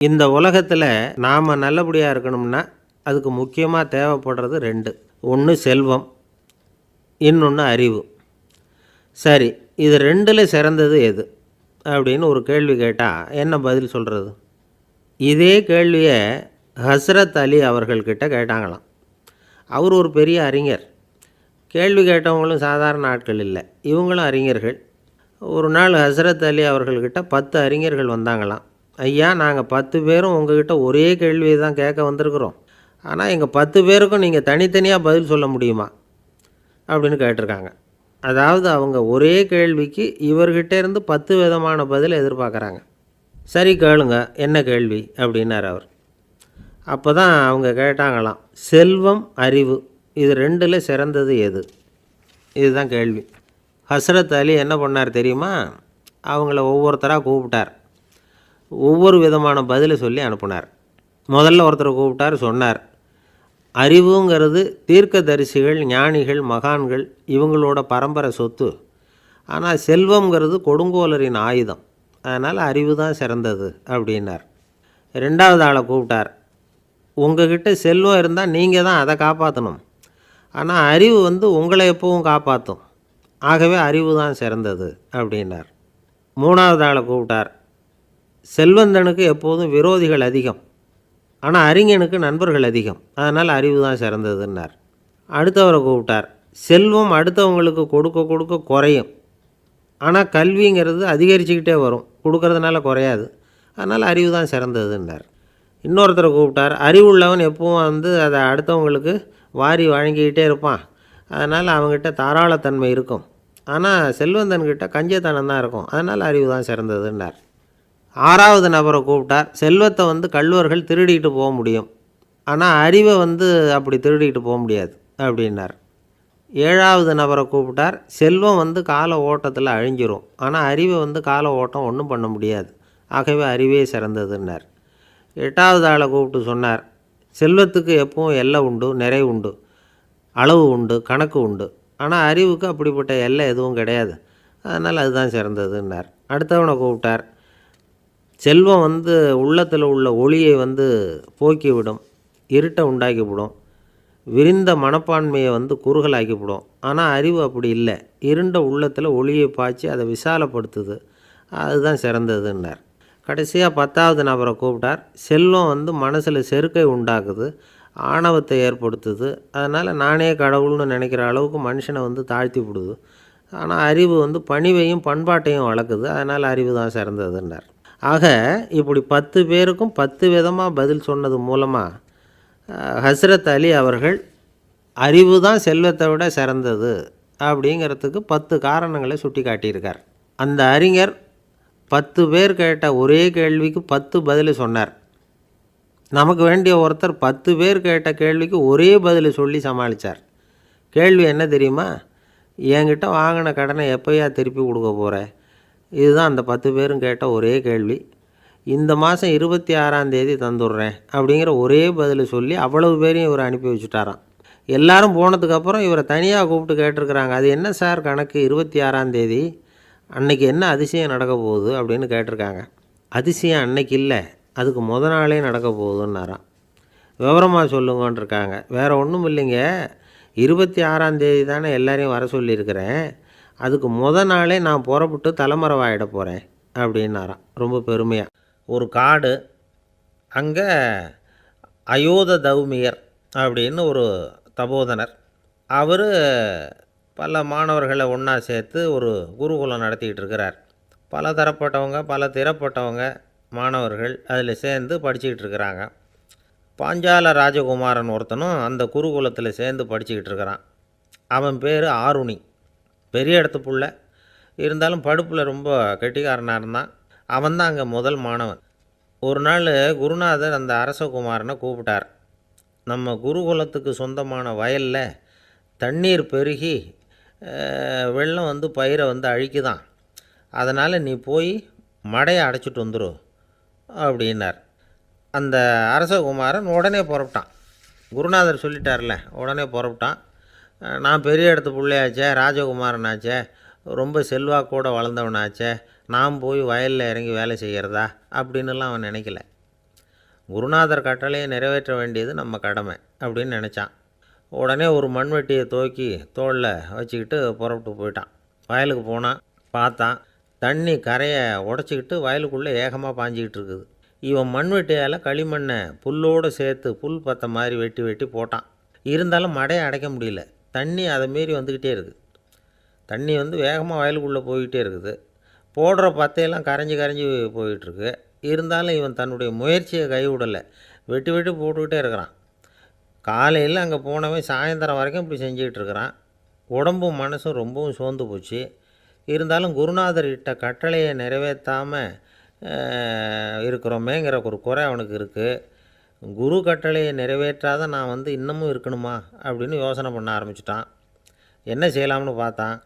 இந்த உலகத்தில் நாம் நல்லபடியாக இருக்கணும்னா அதுக்கு முக்கியமாக தேவைப்படுறது 2. ஒன்று செல்வம், இன்னொன்று அறிவு. சரி, இது 2ல் சிறந்தது எது அப்படின்னு ஒரு கேள்வி கேட்டால் என்ன பதில் சொல்கிறது? இதே கேள்வியை ஹஸ்ரத் அலி அவர்கள்கிட்ட கேட்டாங்களாம். அவர் ஒரு பெரிய அறிஞர். கேள்வி கேட்டவங்களும் சாதாரண ஆட்கள் இல்லை, இவங்களும் அறிஞர்கள். ஒரு நாள் ஹஸ்ரத் அலி அவர்கள்கிட்ட 10 அறிஞர்கள் வந்தாங்களாம். ஐயா, நாங்கள் 10 பேரும் உங்ககிட்ட ஒரே கேள்வியை தான் கேட்க வந்திருக்கிறோம். ஆனால் எங்கள் 10 பேருக்கும் நீங்கள் தனித்தனியாக பதில் சொல்ல முடியுமா அப்படின்னு கேட்டிருக்காங்க. அதாவது அவங்க ஒரே கேள்விக்கு இவர்கிட்ட இருந்து 10 விதமான பதில் எதிர்பார்க்குறாங்க. சரி கேளுங்க, என்ன கேள்வி அப்படின்னார் அவர். அப்போ தான் அவங்க கேட்டாங்களாம், செல்வம், அறிவு இது 2ல் சிறந்தது எது? இதுதான் கேள்வி. ஹஸ்ரத் அலி என்ன பண்ணார் தெரியுமா? அவங்கள ஒவ்வொருத்தராக கூப்பிட்டார். ஒவ்வொரு விதமான பதிலை சொல்லி அனுப்புனார். முதல்ல ஒருத்தரை கூப்பிட்டார், சொன்னார், அறிவுங்கிறது தீர்க்கதரிசிகள், ஞானிகள், மகான்கள் இவங்களோட பரம்பரை சொத்து. ஆனால் செல்வங்கிறது கொடுங்கோலரின் ஆயுதம். அதனால் அறிவு தான் சிறந்தது அப்படின்னார். 2வது ஆளை கூப்பிட்டார். உங்ககிட்ட செல்வம் இருந்தால் நீங்கள் தான் அதை காப்பாற்றணும். ஆனால் அறிவு உங்களை எப்பவும் காப்பாற்றும். ஆகவே அறிவு தான் சிறந்தது அப்படின்னார். 3வது ஆளை கூப்பிட்டார். செல்வந்தனுக்கு எப்போதும் விரோதிகள் அதிகம், ஆனால் அறிஞனுக்கு நண்பர்கள் அதிகம். அதனால் அறிவு தான் சிறந்ததுன்னார். அடுத்தவரை கூப்பிட்டார். செல்வம் அடுத்தவங்களுக்கு கொடுக்க கொடுக்க குறையும், ஆனால் கல்விங்கிறது அதிகரிச்சுக்கிட்டே வரும், கொடுக்கறதுனால குறையாது. அதனால் அறிவு தான் சிறந்ததுன்னார். இன்னொருத்தரை கூப்பிட்டார். அறிவுள்ளவன் எப்பவும் அதை அடுத்தவங்களுக்கு வாரி வழங்கிக்கிட்டே இருப்பான். அதனால் அவங்ககிட்ட தாராளத்தன்மை இருக்கும். ஆனால் செல்வந்தன்கிட்ட கஞ்சத்தனம் தான் இருக்கும். அதனால் அறிவு தான் சிறந்ததுன்னார். 6வது நபரை கூப்பிட்டார். செல்வத்தை கள்வர்கள் திருடிக்கிட்டு போக முடியும், ஆனால் அறிவை அப்படி திருடிக்கிட்டு போக முடியாது அப்படின்னார். 7வது நபரை கூப்பிட்டார். செல்வம் கால ஓட்டத்தில் அழிஞ்சிரும், ஆனால் அறிவை கால ஓட்டம் ஒன்றும் பண்ண முடியாது. ஆகவே அறிவே சிறந்ததுன்னார். 8வது ஆளை கூப்பிட்டு சொன்னார், செல்வத்துக்கு எப்பவும் எல்லை உண்டு, நிறை உண்டு, அளவு உண்டு, கணக்கு உண்டு. ஆனால் அறிவுக்கு அப்படிப்பட்ட எல்லை எதுவும் கிடையாது. அதனால் அதுதான் சிறந்ததுன்னார். அடுத்தவனை கூப்பிட்டார். செல்வம் உள்ளத்தில் உள்ள ஒளியை போக்கிவிடும், இருட்டை உண்டாக்கிவிடும், விரிந்த மனப்பான்மையை குறுகலாக்கிவிடும். ஆனால் அறிவு அப்படி இல்லை, இருண்ட உள்ளத்தில் ஒளியை பாய்ச்சி அதை விசாலப்படுத்துது. அதுதான் சிறந்ததுன்னார். கடைசியாக 10வது நபரை கூப்பிட்டார். செல்வம் மனசில் செருக்கை உண்டாக்குது, ஆணவத்தை ஏற்படுத்துது. அதனால் நானே கடவுள்னு நினைக்கிற அளவுக்கு மனுஷனை தாழ்த்தி விடுது. ஆனால் அறிவு பணிவையும் பண்பாட்டையும் வளர்க்குது. அதனால் அறிவு தான் சிறந்ததுன்னார். ஆக இப்படி 10 பேருக்கும் 10 விதமாக பதில் சொன்னது மூலமாக ஹஸ்ரத் அலி அவர்கள் அறிவு தான் செல்வத்தை விட சிறந்தது அப்படிங்கிறதுக்கு 10 காரணங்களை சுட்டி காட்டியிருக்கார். அந்த அறிஞர் 10 பேர் கேட்ட ஒரே கேள்விக்கு 10 பதில் சொன்னார். நமக்கு வேண்டிய ஒருத்தர் 10 பேர் கேட்ட கேள்விக்கு ஒரே பதில் சொல்லி சமாளித்தார். கேள்வி என்ன தெரியுமா? என்கிட்ட வாங்கின கடனை எப்போயா திருப்பி கொடுக்க போகிறேன்? இதுதான் அந்த 10 பேரும் கேட்ட ஒரே கேள்வி. இந்த மாதம் 26ஆம் தேதி தந்துடுறேன் அப்படிங்கிற ஒரே பதில் சொல்லி அவ்வளவு பேரையும் இவர் அனுப்பி வச்சுட்டாராம். எல்லாரும் போனதுக்கப்புறம் இவரை தனியாக கூப்பிட்டு கேட்டிருக்கிறாங்க. அது என்ன சார் கணக்கு, 26ஆம் தேதி அன்னைக்கு என்ன அதிசயம் நடக்க போகுது அப்படின்னு கேட்டிருக்காங்க. அதிசயம் அன்னைக்கு இல்லை, அதுக்கு நாளே நடக்க போகுதுன்னாராம். விவரமாக சொல்லுங்கன்னு இருக்காங்க. வேறு ஒன்றும் இல்லைங்க, 26ஆம் தேதி தானே எல்லாரையும் வர சொல்லியிருக்கிறேன், அதுக்கு நாளே நான் புறப்பட்டு தலைமறைவாயிட போகிறேன் அப்படின்னாராம். ரொம்ப பெருமையாக. ஒரு காடு, அங்கே அயோத தௌமியர் அப்படின்னு ஒரு தபோதனர். அவர் பல மாணவர்களை ஒன்றா சேர்த்து ஒரு குருகுலம் நடத்திக்கிட்டு இருக்கிறார். பல தரப்பட்டவங்க, பல திறப்பட்டவங்க மாணவர்கள் அதில் சேர்ந்து படிச்சுக்கிட்டு இருக்கிறாங்க. பாஞ்சால ராஜகுமாரன் ஒருத்தனும் அந்த குருகுலத்தில் சேர்ந்து படிச்சுக்கிட்டு இருக்கிறான். அவன் பேர் ஆருணி. பெரிய இடத்து புள்ள, இருந்தாலும் படுப்பில் ரொம்ப கெட்டிக்காரனாக இருந்தான். அவன் தான் அங்கே முதல் மாணவன். ஒரு நாள் குருநாதர் அந்த அரசகுமாரனை கூப்பிட்டார். நம்ம குருகுலத்துக்கு சொந்தமான வயலில் தண்ணீர் பெருகி வெள்ளம் பயிரை அழிக்குதான், அதனால் நீ போய் மடையை அடைச்சிட்டு வந்துடும் அப்படின்னார். அந்த அரசகுமாரன் உடனே புறப்பட்டான். குருநாதர் சொல்லிட்டார்ல, உடனே புறப்பட்டான். நான் பெரிய இடத்து பிள்ளையாச்சே, ராஜகுமாரனாச்சே, ரொம்ப செல்வாக்கூட வளர்ந்தவனாச்சே, நான் போய் வயலில் இறங்கி வேலை செய்கிறதா அப்படின்னுலாம் அவன் நினைக்கல. குருநாதர் கட்டளையை நிறைவேற்ற வேண்டியது நம்ம கடமை அப்படின்னு நினச்சான். உடனே ஒரு மண்வெட்டியை தூக்கி தோளில் வச்சுக்கிட்டு புறப்பட்டு போயிட்டான். வயலுக்கு போனான். பார்த்தான், தண்ணி கரையை உடச்சிக்கிட்டு வயலுக்குள்ளே ஏகமாக பாஞ்சிக்கிட்டு இருக்குது. இவன் மண்வெட்டியால் களிமண்ணை புல்லோடு சேர்த்து புல் பற்ற மாதிரி வெட்டி வெட்டி போட்டான். இருந்தாலும் மடையை அடைக்க முடியல. தண்ணி அதை மீறி வந்துக்கிட்டே இருக்குது. தண்ணி வேகமாக வயலுக்குள்ளே போய்கிட்டே இருக்குது. போடுற பத்தையெல்லாம் கரைஞ்சி கரைஞ்சி போயிட்டுருக்கு. இருந்தாலும் இவன் தன்னுடைய முயற்சியை கைவிடலை. வெட்டி வெட்டி போட்டுக்கிட்டே இருக்கிறான். காலையில் அங்கே போனவன் சாயந்தரம் வரைக்கும் இப்படி செஞ்சுக்கிட்டு இருக்கிறான். உடம்பும் மனசும் ரொம்பவும் சோர்ந்து போச்சு. இருந்தாலும் குருநாதர் இட்ட கட்டளையை நிறைவேற்றாமல் இருக்கிறோமேங்கிற ஒரு குறை அவனுக்கு இருக்குது. குரு கட்டளையை நிறைவேற்றாத நான் இன்னமும் இருக்கணுமா அப்படின்னு யோசனை பண்ண ஆரம்பிச்சிட்டான். என்ன செய்யலாம்னு பார்த்தான்.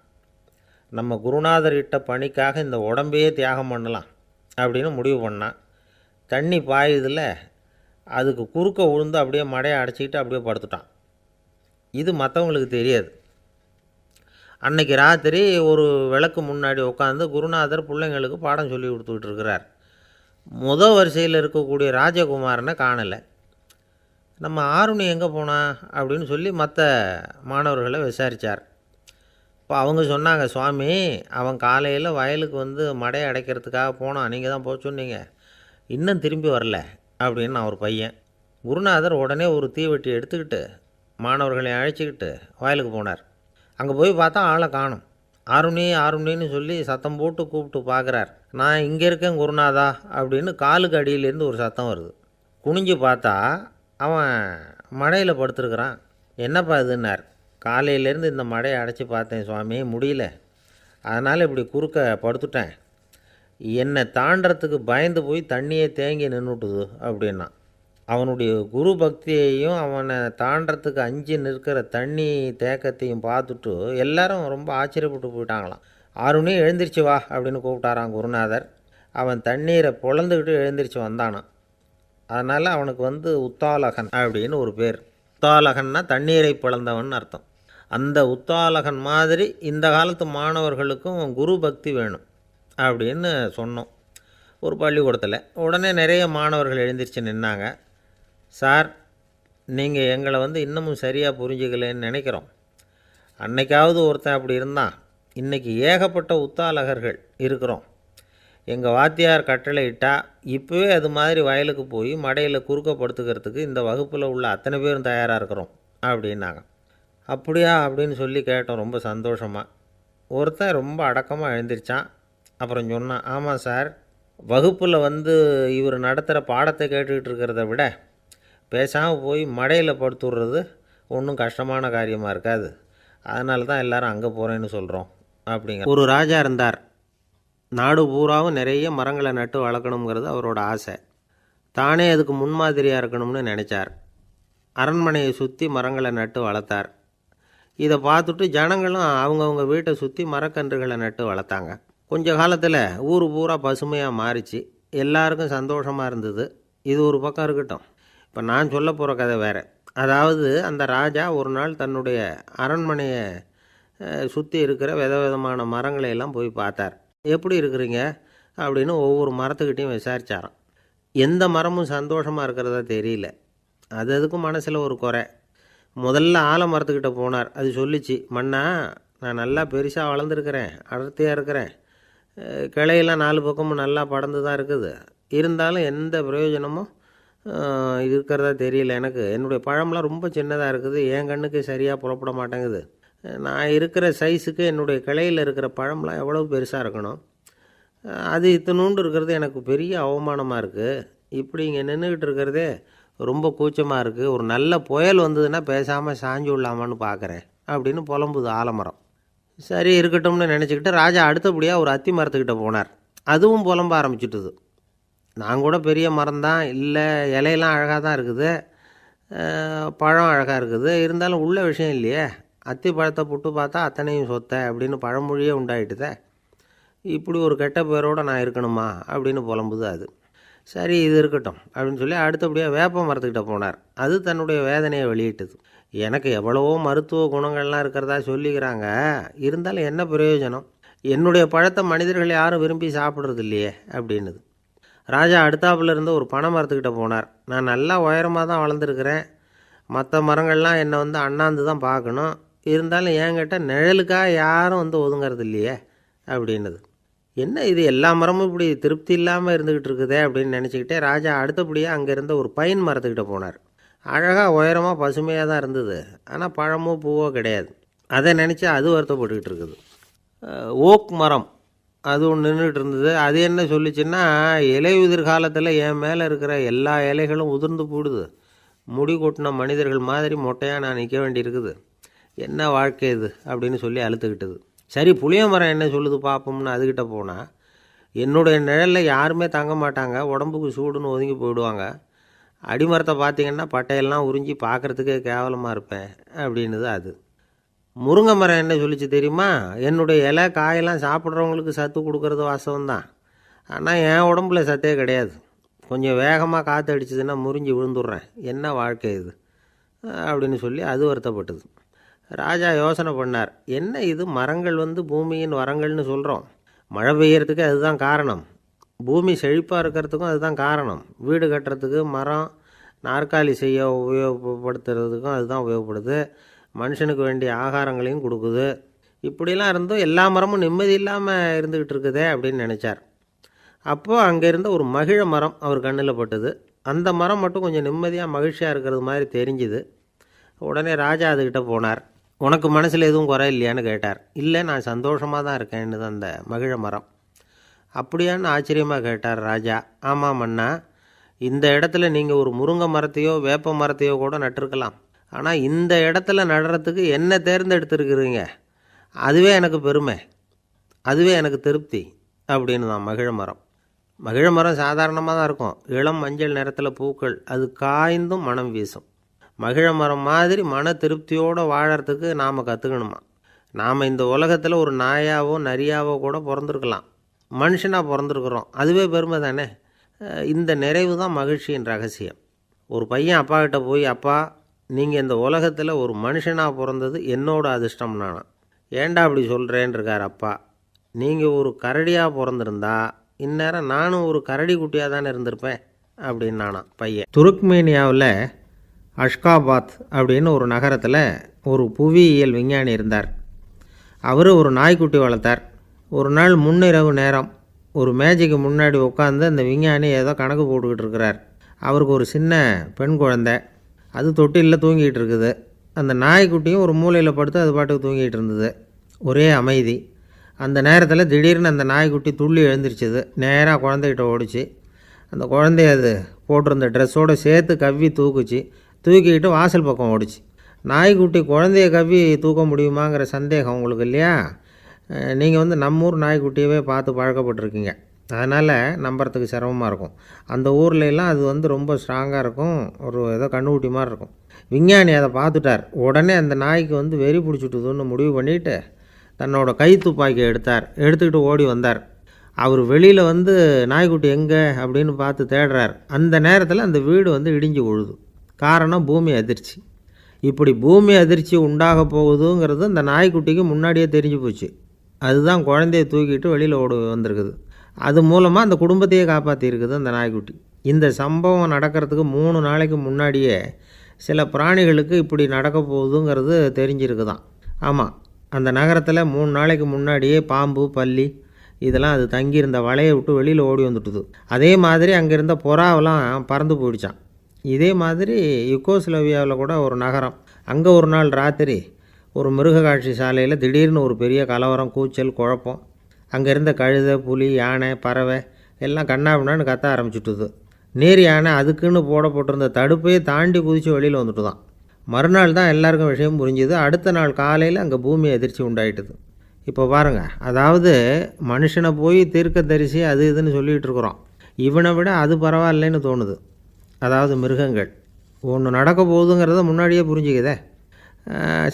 நம்ம குருநாதர் இட்ட பணிக்காக இந்த உடம்பையே தியாகம் பண்ணலாம் அப்படின்னு முடிவு பண்ணான். தண்ணி பாயுதில் அதுக்கு குறுக்க விழுந்து அப்படியே மடையை அடைச்சிக்கிட்டு அப்படியே படுத்துட்டான். இது மற்றவங்களுக்கு தெரியாது. அன்னைக்கு ராத்திரி ஒரு விளக்கு முன்னாடி உட்காந்து குருநாதர் பிள்ளைங்களுக்கு பாடம் சொல்லி கொடுத்துக்கிட்டு இருக்கிறார். வரிசையில் இருக்கக்கூடிய ராஜகுமாரனை காணலை. நம்ம ஆருணி எங்கே போனா அப்படின்னு சொல்லி மற்ற மாணவர்களை விசாரித்தார். இப்போ அவங்க சொன்னாங்க, சுவாமி அவன் காலையில் வயலுக்கு மடையை அடைக்கிறதுக்காக போனான், நீங்கள் தான் போக சொன்னீங்க, இன்னும் திரும்பி வரல அப்படின்னு அவர் பையன். குருநாதர் உடனே ஒரு தீவெட்டி எடுத்துக்கிட்டு மாணவர்களை அழைச்சிக்கிட்டு வயலுக்கு போனார். அங்கே போய் பார்த்தா ஆளை காணும். ஆருணி ஆருணின்னு சொல்லி சத்தம் போட்டு கூப்பிட்டு பார்க்குறார். நான் இங்கே இருக்கேன் குருநாதா அப்படின்னு காலுக்கு அடியிலேருந்து ஒரு சத்தம் வருது. குனிஞ்சு பார்த்தா அவன் மடையில் படுத்துருக்குறான். என்னப்பா இதுன்னார். காலையிலேருந்து இந்த மடையை அடைச்சி பார்த்தேன் சுவாமி, முடியல, அதனால் இப்படி குறுக்க படுத்துட்டேன். என்னை தாண்டறதுக்கு பயந்து போய் தண்ணியே தேங்கி நின்றுட்டுது அப்படின்னா. அவனுடைய குரு பக்தியையும் அவனை தாண்டறதுக்கு அஞ்சு நிற்கிற தண்ணி தேக்கத்தையும் பார்த்துட்டு எல்லாரும் ரொம்ப ஆச்சரியப்பட்டு போயிட்டாங்களாம். ஆருணி எழுந்திரிச்சு வா அப்படின்னு கூப்பிட்டாரான் குருநாதர். அவன் தண்ணீரை பொழந்துக்கிட்டு எழுந்திரிச்சு வந்தானான். அதனால் அவனுக்கு உத்தாலகன் அப்படின்னு ஒரு பேர். உத்தாலகன்னா தண்ணீரை பிளந்தவன் அர்த்தம். அந்த உத்தாலகன் மாதிரி இந்த காலத்து மாணவர்களுக்கும் குரு பக்தி வேணும் அப்படின்னு சொன்னோம் ஒரு பள்ளிக்கூடத்தில். உடனே நிறைய மாணவர்கள் எழுந்திரிச்சு நின்னாங்க. சார், நீங்கள் எங்களை இன்னமும் சரியாக புரிஞ்சுக்கலன்னு நினைக்கிறோம். அன்னைக்காவது ஒருத்தன் அப்படி இருந்தான், இன்றைக்கி ஏகப்பட்ட உத்தாலகர்கள் இருக்கிறோம். எங்கள் வாத்தியார் கட்டளை இட்டால் இப்போவே அது மாதிரி வயலுக்கு போய் மடையில் குறுக்கப்படுத்துக்கிறதுக்கு இந்த வகுப்பில் உள்ள அத்தனை பேரும் தயாராக இருக்கிறோம் அப்படின்னாங்க. அப்படியா அப்படின்னு சொல்லி கேட்டோம் ரொம்ப சந்தோஷமாக. ஒருத்தன் ரொம்ப அடக்கமாக எழுந்திரிச்சான். அப்புறம் சொன்னான், ஆமாம் சார், வகுப்பில் இவர் நடத்துகிற பாடத்தை கேட்டுக்கிட்டு இருக்கிறத விட பேசாமல் போய் மடையில் படுத்துடுறது ஒன்றும் கஷ்டமான காரியமாக இருக்காது, அதனால தான் எல்லோரும் அங்கே போகிறேன்னு சொல்கிறோம் அப்படிங்கிற. ஒரு ராஜா இருந்தார். நாடு பூராவும் நிறைய மரங்களை நட்டு வளர்க்கணுங்கிறது அவரோட ஆசை. தானே அதுக்கு முன்மாதிரியாக இருக்கணும்னு நினச்சார். அரண்மனையை சுற்றி மரங்களை நட்டு வளர்த்தார். இதை பார்த்துட்டு ஜனங்களும் அவங்கவுங்க வீட்டை சுற்றி மரக்கன்றுகளை நட்டு வளர்த்தாங்க. கொஞ்ச காலத்தில் ஊர் பூரா பசுமையாக மாறிச்சு. எல்லாருக்கும் சந்தோஷமாக இருந்தது. இது ஒரு பக்கம் இருக்கட்டும். இப்போ நான் சொல்ல போகிற கதை வேறு. அதாவது அந்த ராஜா ஒரு நாள் தன்னுடைய அரண்மனையை சுற்றி இருக்கிற விதவிதமான மரங்களை எல்லாம் போய் பார்த்தார். எப்படி இருக்கிறீங்க அப்படின்னு ஒவ்வொரு மரத்துக்கிட்டையும் விசாரித்தாராம். எந்த மரமும் சந்தோஷமாக இருக்கிறதா தெரியல. அதுக்கும் மனசில் ஒரு குறை. முதல்ல ஆலமரத்துக்கிட்ட போனார். அது சொல்லிச்சு, மண்ணா நான் நல்லா பெருசாக வளர்ந்துருக்கிறேன், அடர்த்தியாக இருக்கிறேன், கிளையெல்லாம் 4 பக்கமும் நல்லா படர்ந்து தான் இருக்குது, இருந்தாலும் எந்த பிரயோஜனமும் இருக்கிறதா தெரியல எனக்கு. என்னுடைய பழம்லாம் ரொம்ப சின்னதாக இருக்குது, என் கண்ணுக்கு சரியாக புறப்பட மாட்டேங்குது. நான் இருக்கிற சைஸுக்கு என்னுடைய கிளையில் இருக்கிற பழம்லாம் எவ்வளோ பெருசாக இருக்கணும், அது இத்தினூண்டு இருக்கிறது எனக்கு பெரிய அவமானமாக இருக்குது. இப்படி இங்கே நின்றுக்கிட்டு இருக்கிறதே ரொம்ப கூச்சமாக இருக்குது. ஒரு நல்ல புயல் வந்ததுன்னா பேசாமல் சாஞ்சு விடலாமான்னு பார்க்குறேன் அப்படின்னு புலம்புது ஆலமரம். சரி இருக்கட்டும்னு நினச்சிக்கிட்டு ராஜா அடுத்தபடியாக ஒரு அத்தி மரத்துக்கிட்ட போனார். அதுவும் புலம்ப ஆரம்பிச்சுட்டுது. நான் கூட பெரிய மரம்தான், இல்லை இலையெல்லாம் அழகாக தான் இருக்குது, பழம் அழகாக இருக்குது, இருந்தாலும் உள்ள விஷயம் இல்லையே, அத்தி பழத்தை புட்டு பார்த்தா அத்தனையும் சொத்தை அப்படின்னு பழமொழியே உண்டாயிட்டுதே, இப்படி ஒரு கெட்ட பேரோடு நான் இருக்கணுமா அப்படின்னு புலம்புது அது. சரி இது இருக்கட்டும் அப்படின்னு சொல்லி அடுத்தபடியாக வேப்ப மரத்துக்கிட்ட போனார். அது தன்னுடைய வேதனையை வெளியிட்டது. எனக்கு எவ்வளவோ மருத்துவ குணங்கள்லாம் இருக்கிறதா சொல்லிக்கிறாங்க, இருந்தாலும் என்ன பிரயோஜனம், என்னுடைய பழத்தை மனிதர்கள் யாரும் விரும்பி சாப்பிட்றது இல்லையே அப்படின்னுது. ராஜா அடுத்தாப்புல இருந்து ஒரு பனை மரத்துக்கிட்ட போனார். நான் நல்லா உயரமாக தான் வளர்ந்துருக்கிறேன், மற்ற மரங்கள்லாம் என்னை வந்து அண்ணாந்து தான் பார்க்கணும், இருந்தாலும் என்கிட்ட நிழலுக்காக யாரும் வந்து ஒதுங்கிறது இல்லையே அப்படின்னுது. என்ன இது எல்லா மரமும் இப்படி திருப்தி இல்லாமல் இருந்துக்கிட்டு இருக்குதே அப்படின்னு நினச்சிக்கிட்டே ராஜா அடுத்தபடியாக அங்கே இருந்த ஒரு பைன் மரத்துக்கிட்ட போனார். அழகாக உயரமாக பசுமையாக தான் இருந்தது, ஆனால் பழமோ பூவோ கிடையாது. அதை நினச்சி அது வருத்தப்பட்டுக்கிட்டு இருக்குது. ஓக் மரம் அது ஒன்று நின்றுட்டு இருந்தது. அது என்ன சொல்லிச்சுன்னா, இலையுதிர் காலத்தில் என் மேலே இருக்கிற எல்லா இலைகளும் உதிர்ந்து போடுது, முடி கொட்டின மனிதர்கள் மாதிரி மொட்டையாக நான் நிற்க வேண்டியிருக்குது, என்ன வாழ்க்கை இது அப்படின்னு சொல்லி அழுத்துக்கிட்டது. சரி, புளிய மரம் என்ன சொல்லுது பார்ப்போம்னு அதுக்கிட்ட போனால், என்னுடைய நிழலில் யாருமே தங்க மாட்டாங்க, உடம்புக்கு சூடுன்னு ஒதுங்கி போயிடுவாங்க, அடிமரத்தை பார்த்திங்கன்னா பட்டையெல்லாம் உறிஞ்சி பார்க்குறதுக்கே கேவலமாக இருப்பேன் அப்படின்னுது அது. முருங்கை மரம் என்ன சொல்லிச்சு தெரியுமா, என்னுடைய இலை காயெல்லாம் சாப்பிட்றவங்களுக்கு சத்து கொடுக்கறது வாஸ்தவம்தான், ஆனால் என் உடம்புல சத்தே கிடையாது, கொஞ்சம் வேகமாக காற்று அடிச்சதுன்னா முறிஞ்சி விழுந்துடுறேன், என்ன வாழ்க்கை இது அப்படின்னு சொல்லி அது வருத்தப்பட்டது. ராஜா யோசனை பண்ணார், என்ன இது மரங்கள் வந்து பூமியின் வரங்கள்னு சொல்கிறோம், மழை பெய்யறதுக்கு அதுதான் காரணம், பூமி செழிப்பாக இருக்கிறதுக்கும் அதுதான் காரணம், வீடு கட்டுறதுக்கு மரம், நாற்காலி செய்ய உபயோகப்படுத்துறதுக்கும் அதுதான் உபயோகப்படுது, மனுஷனுக்கு வேண்டிய ஆகாரங்களையும் கொடுக்குது, இப்படிலாம் இருந்தும் எல்லா மரமும் நிம்மதி இல்லாமல் இருந்துக்கிட்டு இருக்குதே அப்படின்னு நினச்சார். அப்போது அங்கே இருந்த ஒரு மகிழ மரம் அவர் கண்ணில் பட்டுது. அந்த மரம் மட்டும் கொஞ்சம் நிம்மதியாக மகிழ்ச்சியாக இருக்கிறது மாதிரி தெரிஞ்சுது. உடனே ராஜா அதுக்கிட்ட போனார். உனக்கு மனசில் எதுவும் குறை இல்லையான்னு கேட்டார். இல்லை, நான் சந்தோஷமாக தான் இருக்கேன்னு அந்த மகிழ மரம். அப்படியான்னு ஆச்சரியமாக கேட்டார் ராஜா. ஆமாம் மன்னா, இந்த இடத்துல நீங்கள் ஒரு முருங்கை மரத்தையோ வேப்ப மரத்தையோ கூட நட்டிருக்கலாம், ஆனால் இந்த இடத்துல நடுறதுக்கு என்ன தேர்ந்தெடுத்துருக்குறீங்க, அதுவே எனக்கு பெருமை, அதுவே எனக்கு திருப்தி அப்படின்னு தான் மகிழ மரம். மகிழ மரம் சாதாரணமாக தான் இருக்கும், இளம் மஞ்சள் நிறத்தில் பூக்கள், அது காய்ந்தும் மனம் வீசும். மகிழ மரம் மாதிரி மன திருப்தியோடு வாழறதுக்கு நாம் கற்றுக்கணுமா. நாம் இந்த உலகத்தில் ஒரு நாயாவோ நரியாவோ கூட பிறந்திருக்கலாம், மனுஷனாக பிறந்திருக்கிறோம், அதுவே பெருமை தானே. இந்த நிறைவு தான் மகிழ்ச்சியின் ரகசியம். ஒரு பையன் அப்பா கிட்ட போய், அப்பா நீங்கள் இந்த உலகத்தில் ஒரு மனுஷனாக பிறந்தது என்னோட அதிர்ஷ்டம் நானா. ஏண்டா அப்படி சொல்கிறேன்னு இருக்கார் அப்பா. நீங்கள் ஒரு கரடியாக பிறந்திருந்தா இந்நேரம் நானும் ஒரு கரடி குட்டியாக தானே இருந்திருப்பேன் அப்படின்னு நானா பையன். துருக்மேனியாவில் அஷ்காபாத் அப்படின்னு ஒரு நகரத்தில் ஒரு புவியியல் விஞ்ஞானி இருந்தார். அவர் ஒரு நாய்க்குட்டி வளர்த்தார். ஒரு நாள் முன்னிரவு நேரம் ஒரு மேஜைக்கு முன்னாடி உட்காந்து அந்த விஞ்ஞானி ஏதோ கணக்கு போட்டுக்கிட்டு இருக்கிறார். அவருக்கு ஒரு சின்ன பெண் குழந்தை, அது தொட்டிலில் தூங்கிட்டு இருக்குது. அந்த நாய்க்குட்டியும் ஒரு மூலையில் படுத்து அது பாட்டுக்கு தூங்கிட்டு இருந்தது. ஒரே அமைதி. அந்த நேரத்தில் திடீர்னு அந்த நாய்க்குட்டி துள்ளி எழுந்திரிச்சிது, நேராக குழந்தைகிட்ட ஓடிச்சு. அந்த குழந்தைய அது போட்டிருந்த ட்ரெஸ்ஸோடு சேர்த்து கவ்வி தூக்குச்சு, தூக்கிக்கிட்டு வாசல் பக்கம் ஓடிச்சு. நாய்க்குட்டி குழந்தைய கவ்வி தூக்க முடியுமாங்கிற சந்தேகம் உங்களுக்கு இல்லையா? நீங்கள் வந்து நம்ம ஊர் நாய்க்குட்டியவே பார்த்து பழக்கப்பட்டிருக்கீங்க, அதனால் நம்புறதுக்கு சிரமமாக இருக்கும். அந்த ஊர்லெலாம் அது வந்து ரொம்ப ஸ்ட்ராங்காக இருக்கும், ஒரு ஏதோ கண்ணுக்குட்டி மாதிரி இருக்கும். விஞ்ஞானி அதை பார்த்துட்டார். உடனே அந்த நாய்க்கு வந்து வெறி பிடிச்சிட்டுதுன்னு முடிவு பண்ணிவிட்டு தன்னோட கை துப்பாக்கி எடுத்துக்கிட்டு ஓடி வந்தார். அவர் வெளியில் வந்து நாய்க்குட்டி எங்கே அப்படின்னு பார்த்து தேடுறார். அந்த நேரத்தில் அந்த வீடு வந்து இடிஞ்சு விழுது. காரணம் பூமி அதிர்ச்சி. இப்படி பூமி அதிர்ச்சி உண்டாக போகுதுங்கிறது அந்த நாய்க்குட்டிக்கு முன்னாடியே தெரிஞ்சு போச்சு. அதுதான் குழந்தைய தூக்கிட்டு வெளியில் ஓடி வந்திருக்குது. அது மூலமாக அந்த குடும்பத்தையே காப்பாற்றிருக்குது அந்த நாய்க்குட்டி. இந்த சம்பவம் நடக்கிறதுக்கு 3 நாளைக்கு முன்னாடியே சில பிராணிகளுக்கு இப்படி நடக்க போகுதுங்கிறது தெரிஞ்சிருக்குதான். ஆமாம், அந்த நகரத்தில் 3 நாளைக்கு முன்னாடியே பாம்பு, பல்லி இதெல்லாம் அது தங்கியிருந்த வலையை விட்டு வெளியில் ஓடி வந்துட்டுது. அதே மாதிரி அங்கே இருந்த புறாவெல்லாம் பறந்து போயிடுச்சான். இதே மாதிரி யுகோஸ்லோவியாவில் கூட ஒரு நகரம், அங்கே ஒரு நாள் ராத்திரி ஒரு மிருக காட்சி சாலையில் திடீர்னு ஒரு பெரிய கலவரம், கூச்சல், குழப்பம். அங்கே இருந்த கழுதை, புலி, யானை, பறவை எல்லாம் கண்ணாபின்னான்னு கத்த ஆரம்பிச்சுட்டுது. நீர் யானை அதுக்குன்னு போடப்பட்டிருந்த தடுப்பையே தாண்டி குதித்து வெளியில் வந்துட்டு தான். மறுநாள் தான் எல்லாருக்கும் விஷயம் புரிஞ்சுது. அடுத்த நாள் காலையில் அங்கே பூமி அதிர்ச்சி உண்டாயிட்டுது. இப்போ பாருங்கள், அதாவது மனுஷனை போய் தீர்க்கதரிசி அது இதுன்னு சொல்லிகிட்டு இருக்கிறோம், இவனை விட அது பரவாயில்லைன்னு தோணுது. அதாவது மிருகங்கள் ஒன்று நடக்க போகுதுங்கிறத முன்னாடியே புரிஞ்சுக்குதே.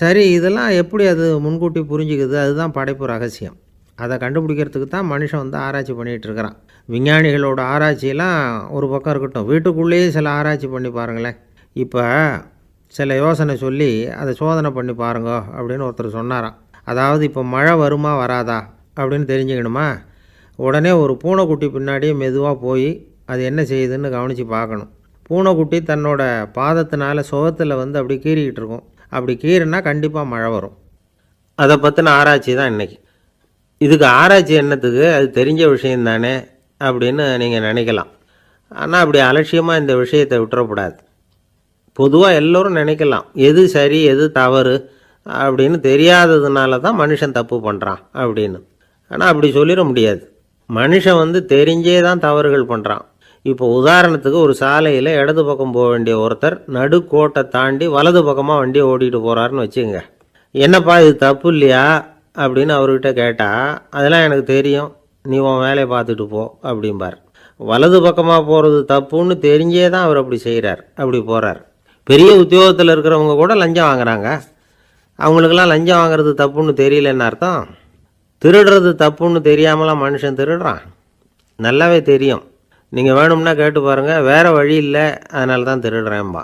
சரி, இதெல்லாம் எப்படி அது முன்கூட்டி புரிஞ்சுக்குது? அதுதான் படைப்பு ரகசியம். அதை கண்டுபிடிக்கிறதுக்கு தான் மனுஷன் வந்து ஆராய்ச்சி பண்ணிகிட்ருக்கிறான். விஞ்ஞானிகளோட ஆராய்ச்சியெல்லாம் ஒரு பக்கம் இருக்கட்டும், வீட்டுக்குள்ளேயே சில ஆராய்ச்சி பண்ணி பாருங்களேன். இப்போ சில யோசனை சொல்லி அதை சோதனை பண்ணி பாருங்க அப்படின்னு ஒருத்தர் சொன்னாராம். அதாவது இப்போ மழை வருமா வராதா அப்படின்னு தெரிஞ்சுக்கணுமா, உடனே ஒரு பூனைக்குட்டி பின்னாடியே மெதுவாக போய் அது என்ன செய்யுதுன்னு கவனித்து பார்க்கணும். பூனைக்குட்டி தன்னோட பாதத்தினால சுகத்தில் அப்படி கீறிக்கிட்டு இருக்கும். அப்படி கீறினா கண்டிப்பாக மழை வரும். அதை பற்றின ஆராய்ச்சி தான் இன்றைக்கி. இதுக்கு ஆராய்ச்சி என்னத்துக்கு, அது தெரிஞ்ச விஷயம் தானே அப்படின்னு நீங்கள் நினைக்கலாம். ஆனால் அப்படி அலட்சியமாக இந்த விஷயத்தை விட்டுறக்கூடாது. பொதுவாக எல்லோரும் நினைக்கலாம், எது சரி எது தவறு அப்படின்னு தெரியாததுனால தான் மனுஷன் தப்பு பண்ணுறான் அப்படின்னு. ஆனால் அப்படி சொல்லிட முடியாது. மனுஷன் தெரிஞ்சே தான் தவறுகள் பண்ணுறான். இப்போ உதாரணத்துக்கு ஒரு சாலையில் இடது பக்கம் போக வேண்டிய ஒருத்தர் நடுக்கோட்டை தாண்டி வலது பக்கமாக வண்டியை ஓட்டிகிட்டு போகிறாருன்னு வச்சுக்கோங்க. என்னப்பா இது தப்பு இல்லையா அப்படின்னு அவர்கிட்ட கேட்டால், அதெல்லாம் எனக்கு தெரியும், நீ உன் வேலையை பார்த்துட்டு போ அப்படிம்பார். வலது பக்கமாக போகிறது தப்புன்னு தெரிஞ்சே தான் அவர் அப்படி செய்கிறார், அப்படி போகிறார். பெரிய உத்தியோகத்தில் இருக்கிறவங்க கூட லஞ்சம் வாங்குறாங்க. அவங்களுக்கெல்லாம் லஞ்சம் வாங்குறது தப்புன்னு தெரியலன்னு அர்த்தம். திருடுறது தப்புன்னு தெரியாமலாம் மனுஷன் திருடுறான். நல்லாவே தெரியும். நீங்கள் வேணும்னா கேட்டு பாருங்கள், வேறு வழி இல்லை அதனால தான் திருடுறேன்பா.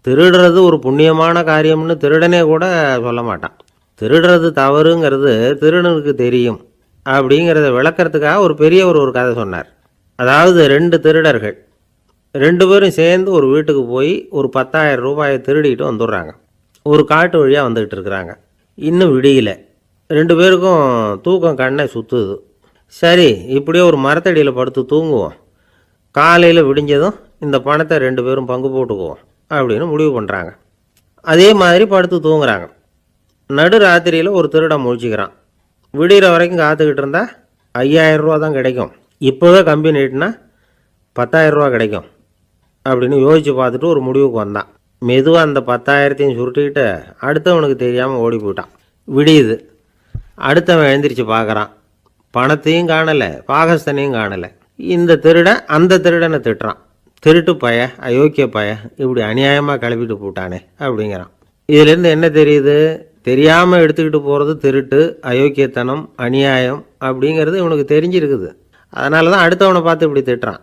திருடுறது ஒரு புண்ணியமான காரியம்னு திருடனே கூட சொல்ல மாட்டான். திருடுறது தவறுங்கிறது திருடனுக்கு தெரியும் அப்படிங்கிறத விளக்கிறதுக்காக ஒரு பெரியவர் ஒரு கதை சொன்னார். அதாவது 2 திருடர்கள் 2 பேரும் சேர்ந்து ஒரு வீட்டுக்கு போய் ஒரு 10,000 ரூபாயை திருடிட்டு வந்துடுறாங்க. ஒரு காட்டு வழியாக வந்துக்கிட்டு இருக்கிறாங்க. இன்னும் விடியல. 2 பேருக்கும் தூக்கம் கண்ணை சுற்றுது. சரி, இப்படியே ஒரு மரத்தடியில் படுத்து தூங்குவோம், காலையில் விடிஞ்சதும் இந்த பணத்தை 2 பேரும் பங்கு போட்டுக்குவோம் அப்படின்னு முடிவு பண்ணுறாங்க. அதே மாதிரி படுத்து தூங்குறாங்க. நடு ராத்திரியில் ஒரு திருடன் முழிச்சிக்கிறான். விடிகிற வரைக்கும் காத்துக்கிட்டு இருந்தால் 5,000 ரூபா தான் கிடைக்கும், இப்போவே கம்பி நீட்டினா 10,000 ரூபா கிடைக்கும் அப்படின்னு யோசித்து பார்த்துட்டு ஒரு முடிவுக்கு வந்தான். மெதுவாக அந்த 10,000த்தையும் சுருட்டிக்கிட்டு அடுத்தவனுக்கு தெரியாமல் ஓடி போயிட்டான். விடியுது. அடுத்தவன் எழுந்திரிச்சு பார்க்குறான். பணத்தையும் காணலை, பாகஸ்தனையும் காணலை. இந்த திருடன் அந்த திருடனை திட்டுறான். திருட்டு பய, அயோக்கிய பய, இப்படி அநியாயமாக கிளப்பிட்டு போட்டானே அப்படிங்கிறான். இதிலேருந்து என்ன தெரியுது? தெரியாமல் எடுத்துக்கிட்டு போகிறது திருட்டு, அயோக்கியத்தனம், அநியாயம் அப்படிங்கிறது இவனுக்கு தெரிஞ்சிருக்குது. அதனால தான் அடுத்தவனை பார்த்து இப்படி திட்டுறான்.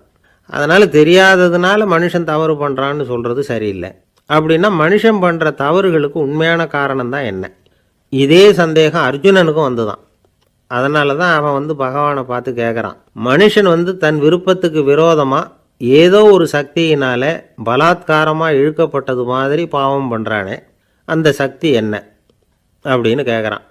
அதனால் தெரியாததுனால மனுஷன் தவறு பண்ணுறான்னு சொல்கிறது சரியில்லை. அப்படின்னா மனுஷன் பண்ணுற தவறுகளுக்கு உண்மையான காரணம் தான் என்ன? இதே சந்தேகம் அர்ஜுனனுக்கும் வந்துதான். அதனால தான் அவன் பகவானை பார்த்து கேட்குறான், மனுஷன் தன் விருப்பத்துக்கு விரோதமாக ஏதோ ஒரு சக்தியினால் பலாத்காரமாக இழுக்கப்பட்டது மாதிரி பாவம் பண்ணுறானே, அந்த சக்தி என்ன அப்படின்னு கேட்குறான்.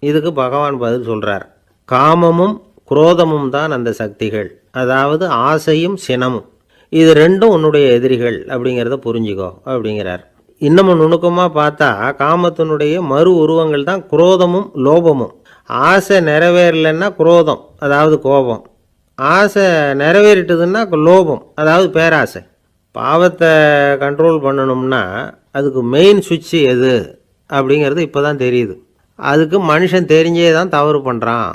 இதுக்கு பகவான் பதில் சொல்கிறார், காமமும் குரோதமும் தான் அந்த சக்திகள், அதாவது ஆசையும் சினமும். இது 2ம் உன்னுடைய எதிரிகள் அப்படிங்கிறத புரிஞ்சுக்கோ அப்படிங்கிறார். இன்னமும் நுணுக்கமாக பார்த்தா காமத்தினுடைய மறு உருவங்கள் தான் குரோதமும் லோபமும். ஆசை நிறைவேறலைன்னா குரோதம், அதாவது கோபம். ஆசை நிறைவேறிட்டதுன்னா லோபம், அதாவது பேராசை. பாவத்தை கண்ட்ரோல் பண்ணணும்னா அதுக்கு மெயின் சுவிட்சு எது அப்படிங்கிறது இப்போ தான் தெரியுது. அதுக்கு மனுஷன் தெரிஞ்சே தான் தவறு பண்ணுறான்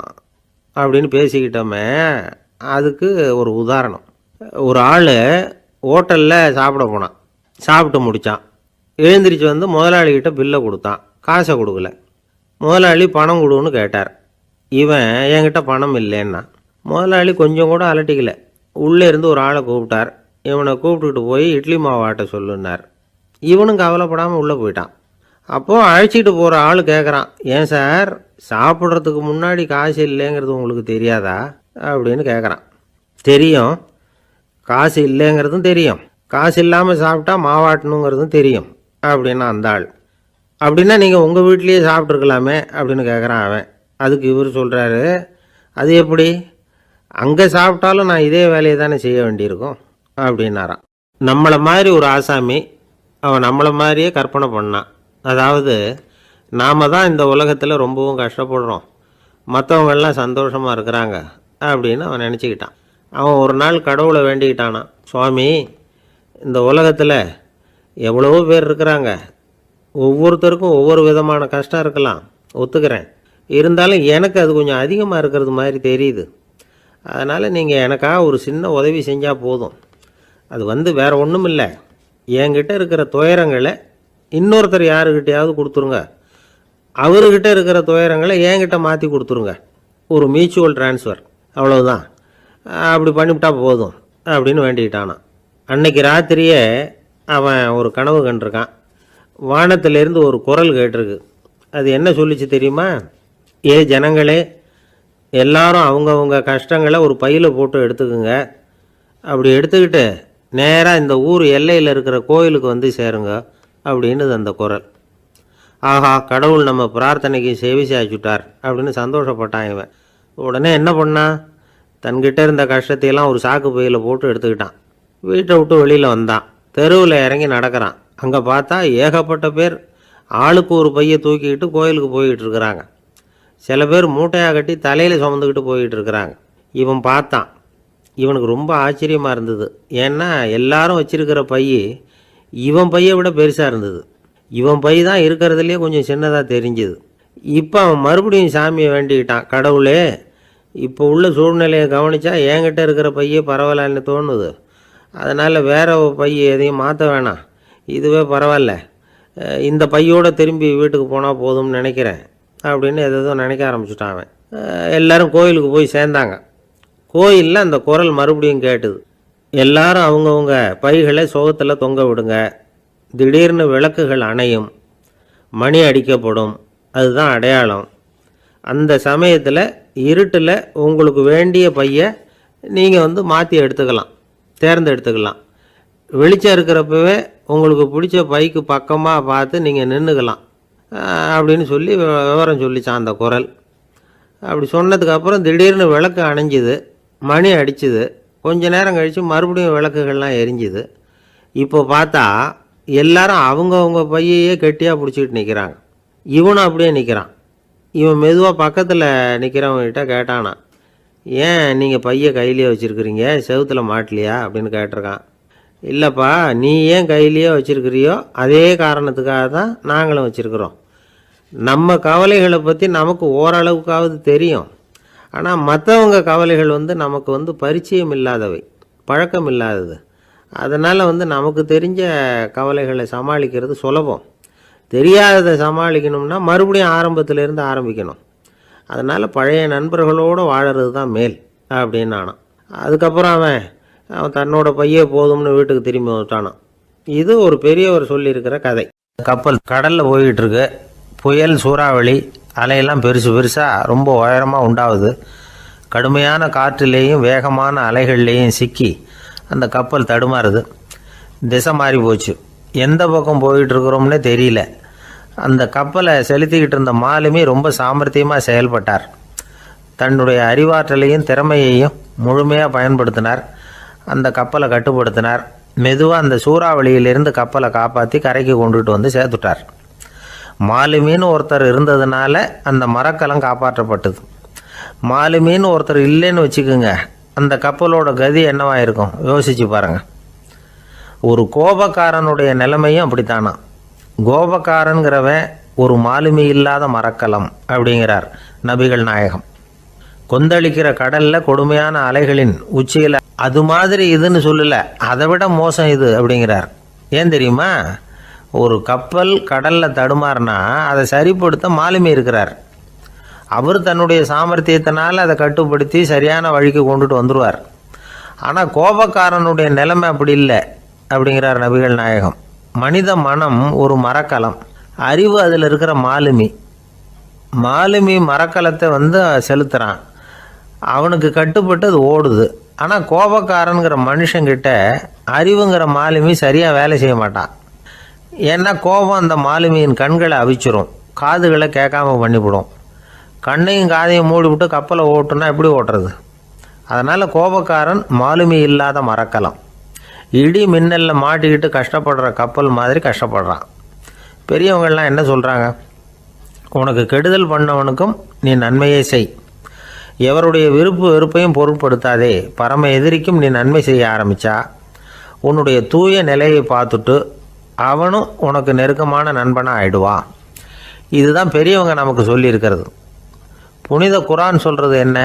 அப்படின்னு பேசிக்கிட்டோமே. அதுக்கு ஒரு உதாரணம். ஒரு ஆள் ஹோட்டலில் சாப்பிட போனான். சாப்பிட்டு முடித்தான். எழுந்திரிச்சு முதலாளிகிட்ட பில்லை கொடுத்தான். காசை கொடுக்கல. முதலாளி பணம் கொடுன்னு கேட்டார். இவன் என்கிட்ட பணம் இல்லைன்னா. முதலாளி கொஞ்சம் கூட அலட்டிக்கல. உள்ளே இருந்து ஒரு ஆளை கூப்பிட்டார். இவனை கூப்பிட்டுக்கிட்டு போய் இட்லி மாவு ஆட்ட சொல்லுன்னார். இவனும் கவலைப்படாமல் உள்ளே போயிட்டான். அப்போது அழைச்சிட்டு போகிற ஆள் கேட்குறான், ஏன் சார் சாப்பிட்றதுக்கு முன்னாடி காசு இல்லைங்கிறது உங்களுக்கு தெரியாதா அப்படின்னு கேட்குறான். தெரியும், காசு இல்லைங்கிறதும் தெரியும், காசு இல்லாமல் சாப்பிட்டா மாவாட்டணுங்கிறதும் தெரியும் அப்படின்னா அந்த ஆள். அப்படின்னா நீங்கள் உங்கள் வீட்லேயே சாப்பிட்ருக்கலாமே அப்படின்னு கேட்குறான் அவன். அதுக்கு இவர் சொல்கிறாரு, அது எப்படி, அங்கே சாப்பிட்டாலும் நான் இதே வேலையை தானே செய்ய வேண்டியிருக்கும் அப்படின்னாரான். நம்மளை மாதிரி ஒரு ஆசாமி அவன் நம்மளை மாதிரியே கற்பனை பண்ணான். அதாவது நாம் தான் இந்த உலகத்தில் ரொம்பவும் கஷ்டப்படுறோம், மற்றவங்கெல்லாம் சந்தோஷமாக இருக்கிறாங்க அப்படின்னு அவன் நினச்சிக்கிட்டான். அவன் ஒரு நாள் கடவுளை வேண்டிக்கிட்டானான், சுவாமி இந்த உலகத்தில் எவ்வளவோ பேர் இருக்கிறாங்க, ஒவ்வொருத்தருக்கும் ஒவ்வொரு விதமான கஷ்டம் இருக்கலாம், ஒத்துக்கிறேன், இருந்தாலும் எனக்கு அது கொஞ்சம் அதிகமாக இருக்கிறது மாதிரி தெரியுது. அதனால் நீங்கள் எனக்காக ஒரு சின்ன உதவி செஞ்சால் போதும். அது வேறு ஒன்றும் இல்லை, என்கிட்ட இருக்கிற துயரங்களை இன்னொருத்தர் யாருக்கிட்டையாவது கொடுத்துருங்க, அவர்கிட்ட இருக்கிற துயரங்களை என்கிட்ட மாற்றி கொடுத்துருங்க, ஒரு மியூச்சுவல் ட்ரான்ஸ்ஃபர், அவ்வளவுதான், அப்படி பண்ணிவிட்டா போதும் அப்படின்னு வேண்டிக்கிட்டானான். அன்னைக்கு ராத்திரியே அவன் ஒரு கனவு கண்டிருக்கான். வானத்திலேருந்து ஒரு குரல் கேட்டிருக்கு. அது என்ன சொல்லிச்சு தெரியுமா? ஏ ஜனங்களே, எல்லாரும் அவங்கவுங்க கஷ்டங்களை ஒரு பையில் போட்டு எடுத்துக்குங்க, அப்படி எடுத்துக்கிட்டு நேராக இந்த ஊர் எல்லையில் இருக்கிற கோயிலுக்கு வந்து சேருங்க அப்படின்னுது அந்த குரல். ஆஹா, கடவுள் நம்ம பிரார்த்தனைக்கு செவி சாய்ச்சுட்டார் அப்படின்னு சந்தோஷப்பட்டான் இவன். உடனே என்ன பண்ணான், தன்கிட்ட இருந்த கஷ்டத்தையெல்லாம் ஒரு சாக்கு பையில் போட்டு எடுத்துக்கிட்டான். வீட்டை விட்டு வெளியில் வந்தான். தெருவில் இறங்கி நடக்கிறான். அங்கே பார்த்தா ஏகப்பட்ட பேர் ஆளுக்கு ஒரு பையை தூக்கிக்கிட்டு கோயிலுக்கு போய்கிட்டு இருக்கிறாங்க. சில பேர் மூட்டையாக கட்டி தலையில் சுமந்துக்கிட்டு போய்கிட்டு இருக்கிறாங்க. இவன் பார்த்தான். இவனுக்கு ரொம்ப ஆச்சரியமாக இருந்தது. ஏன்னா எல்லாரும் வச்சிருக்கிற பை இவன் பையை விட பெருசாக இருந்தது. இவன் பை தான் இருக்கிறதுலே கொஞ்சம் சின்னதாக தெரிஞ்சுது. இப்போ அவன் மறுபடியும் சாமியை வேண்டிக்கிட்டான். கடவுளே, இப்போ உள்ள சூழ்நிலையை கவனித்தா என்கிட்ட இருக்கிற பையே பரவாயில்லன்னு தோணுது. அதனால் வேற பை எதையும் மாற்ற வேணாம், இதுவே பரவாயில்ல, இந்த பையோடு திரும்பி வீட்டுக்கு போனால் போதும்னு நினைக்கிறேன் அப்படின்னு எதோ நினைக்க ஆரம்பிச்சுட்டான் அவன். எல்லோரும் கோயிலுக்கு போய் சேர்ந்தாங்க. கோயிலில் அந்த குரல் மறுபடியும் கேட்டுது. எல்லாரும் அவங்கவுங்க பைகளை சோகத்தில் தொங்க விடுங்க. திடீர்னு விளக்குகள் அணையும், மணி அடிக்கப்படும், அதுதான் அடையாளம். அந்த சமயத்தில் இருட்டில் உங்களுக்கு வேண்டிய பையை நீங்கள் மாற்றி எடுத்துக்கலாம், தேர்ந்தெடுத்துக்கலாம். வெளிச்சம் இருக்கிறப்பவே உங்களுக்கு பிடிச்ச பைக்கு பக்கமாக பார்த்து நீங்கள் நின்றுக்கலாம் அப்படின்னு சொல்லி விவரம் சொல்லிச்சான் அந்த குரல். அப்படி சொன்னதுக்கப்புறம் திடீர்னு விளக்கு அணைஞ்சிது, மணி அடிச்சுது. கொஞ்ச நேரம் கழித்து மறுபடியும் விளக்குகள்லாம் எரிஞ்சுது. இப்போ பார்த்தா எல்லாரும் அவங்கவுங்க பையையே கெட்டியாக பிடிச்சிக்கிட்டு நிற்கிறாங்க. இவனும் அப்படியே நிற்கிறான். இவன் மெதுவாக பக்கத்தில் நிற்கிறவங்ககிட்ட கேட்டானா, ஏன் நீங்கள் பையை கையிலேயே வச்சுருக்கிறீங்க, செவுத்தில் மாட்டலையா அப்படின்னு கேட்டிருக்கான். இல்லைப்பா, நீ ஏன் கையிலேயே வச்சுருக்கிறியோ அதே காரணத்துக்காக தான் நாங்களும் வச்சுருக்குறோம். நம்ம கவலைகளை பற்றி நமக்கு ஓரளவுக்காவது தெரியும். ஆனால் மற்றவங்க கவலைகள் நமக்கு பரிச்சயம் இல்லாதவை, பழக்கம் இல்லாதது. அதனால் நமக்கு தெரிஞ்ச கவலைகளை சமாளிக்கிறது சுலபம். தெரியாததை சமாளிக்கணும்னா மறுபடியும் ஆரம்பத்திலேருந்து ஆரம்பிக்கணும். அதனால் பழைய நண்பர்களோடு வாழறது தான் மேல் அப்படின்னு ஆனான். அதுக்கப்புறம் அவன் தன்னோட பையே போதும்னு வீட்டுக்கு திரும்பி வந்துட்டானான். இது ஒரு பெரியவர் சொல்லியிருக்கிற கதை. கப்பல் கடலில் போய்கிட்டு இருக்கு. புயல், சூறாவளி, அலையெல்லாம் பெருசாக ரொம்ப உயரமாக உண்டாகுது. கடுமையான காற்றிலேயும் வேகமான அலைகள்லேயும் சிக்கி அந்த கப்பல் தடுமாறுது. திசை மாறி போச்சு. எந்த பக்கம் போயிட்டுருக்குறோம்னே தெரியல. அந்த கப்பலை செலுத்திக்கிட்டு இருந்த மாலுமி ரொம்ப சாமர்த்தியமாக செயல்பட்டார். தன்னுடைய அறிவாற்றலையும் திறமையையும் முழுமையாக பயன்படுத்தினார். அந்த கப்பலை கட்டுப்படுத்தினார். மெதுவாக அந்த சூறாவளியிலிருந்து கப்பலை காப்பாற்றி கரைக்கு கொண்டுட்டு வந்து சேர்த்துட்டார். மாலுமின்னு ஒருத்தர் இருந்ததுனால அந்த மரக்கலம் காப்பாற்றப்பட்டது. மாலுமின்னு ஒருத்தர் இல்லைன்னு வச்சுக்கோங்க, அந்த கப்பலோட கதி என்னவாக இருக்கும் யோசிச்சு பாருங்கள். ஒரு கோபக்காரனுடைய நிலைமையும் அப்படித்தானா. கோபக்காரன்கிறவன் ஒரு மாலுமி இல்லாத மரக்கலம் அப்படிங்கிறார் நபிகள் நாயகம். கொந்தளிக்கிற கடலில் கொடுமையான அலைகளின் உச்சியில் அது மாதிரி இதுன்னு சொல்லலை, அதை விட மோசம் இது அப்படிங்கிறார். ஏன் தெரியுமா? ஒரு கப்பல் கடலில் தடுமாறினா அதை சரிப்படுத்த மாலுமி இருக்கிறார். அவர் தன்னுடைய சாமர்த்தியத்தினால் அதை கட்டுப்படுத்தி சரியான வழிக்கு கொண்டுட்டு வந்துடுவார். ஆனால் கோபக்காரனுடைய நிலைமை அப்படி இல்லை அப்படிங்கிறார் நபிகள் நாயகம். மனித மனம் ஒரு மரக்கலம், அறிவு அதில் இருக்கிற மாலுமி. மாலுமி மரக்கலத்தை செலுத்துகிறான், அவனுக்கு கட்டுப்பட்டு அது ஓடுது. ஆனால் கோபக்காரனுங்கிற மனுஷங்கிட்ட அறிவுங்கிற மாலுமி சரியாக வேலை செய்ய மாட்டான். ஏன்னா கோபம் அந்த மாலுமியின் கண்களை அவிச்சிரும், காதுகளை கேட்காம பண்ணிவிடும். கண்ணையும் காதையும் மூடிவிட்டு கப்பலை ஓட்டுனா எப்படி ஓட்டுறது? அதனால் கோபக்காரன் மாலுமி இல்லாத மரக்கலம். இடி மின்னலில் மாட்டிக்கிட்டு கஷ்டப்படுற கப்பல் மாதிரி கஷ்டப்படுறான். பெரியவங்கள்லாம் என்ன சொல்கிறாங்க? உனக்கு கெடுதல் பண்ணவனுக்கும் நீ நன்மையை செய், எவருடைய விருப்பு வெறுப்பையும் பொருட்படுத்தாதே. பரம எதிரிக்கும் நீ நன்மை செய்ய ஆரம்பித்தா உன்னுடைய தூய நிலையை பார்த்துட்டு அவனும் உனக்கு நெருக்கமான நண்பனாக ஆயிடுவான். இதுதான் பெரியவங்க நமக்கு சொல்லியிருக்கிறது. புனித குரான் சொல்கிறது என்ன?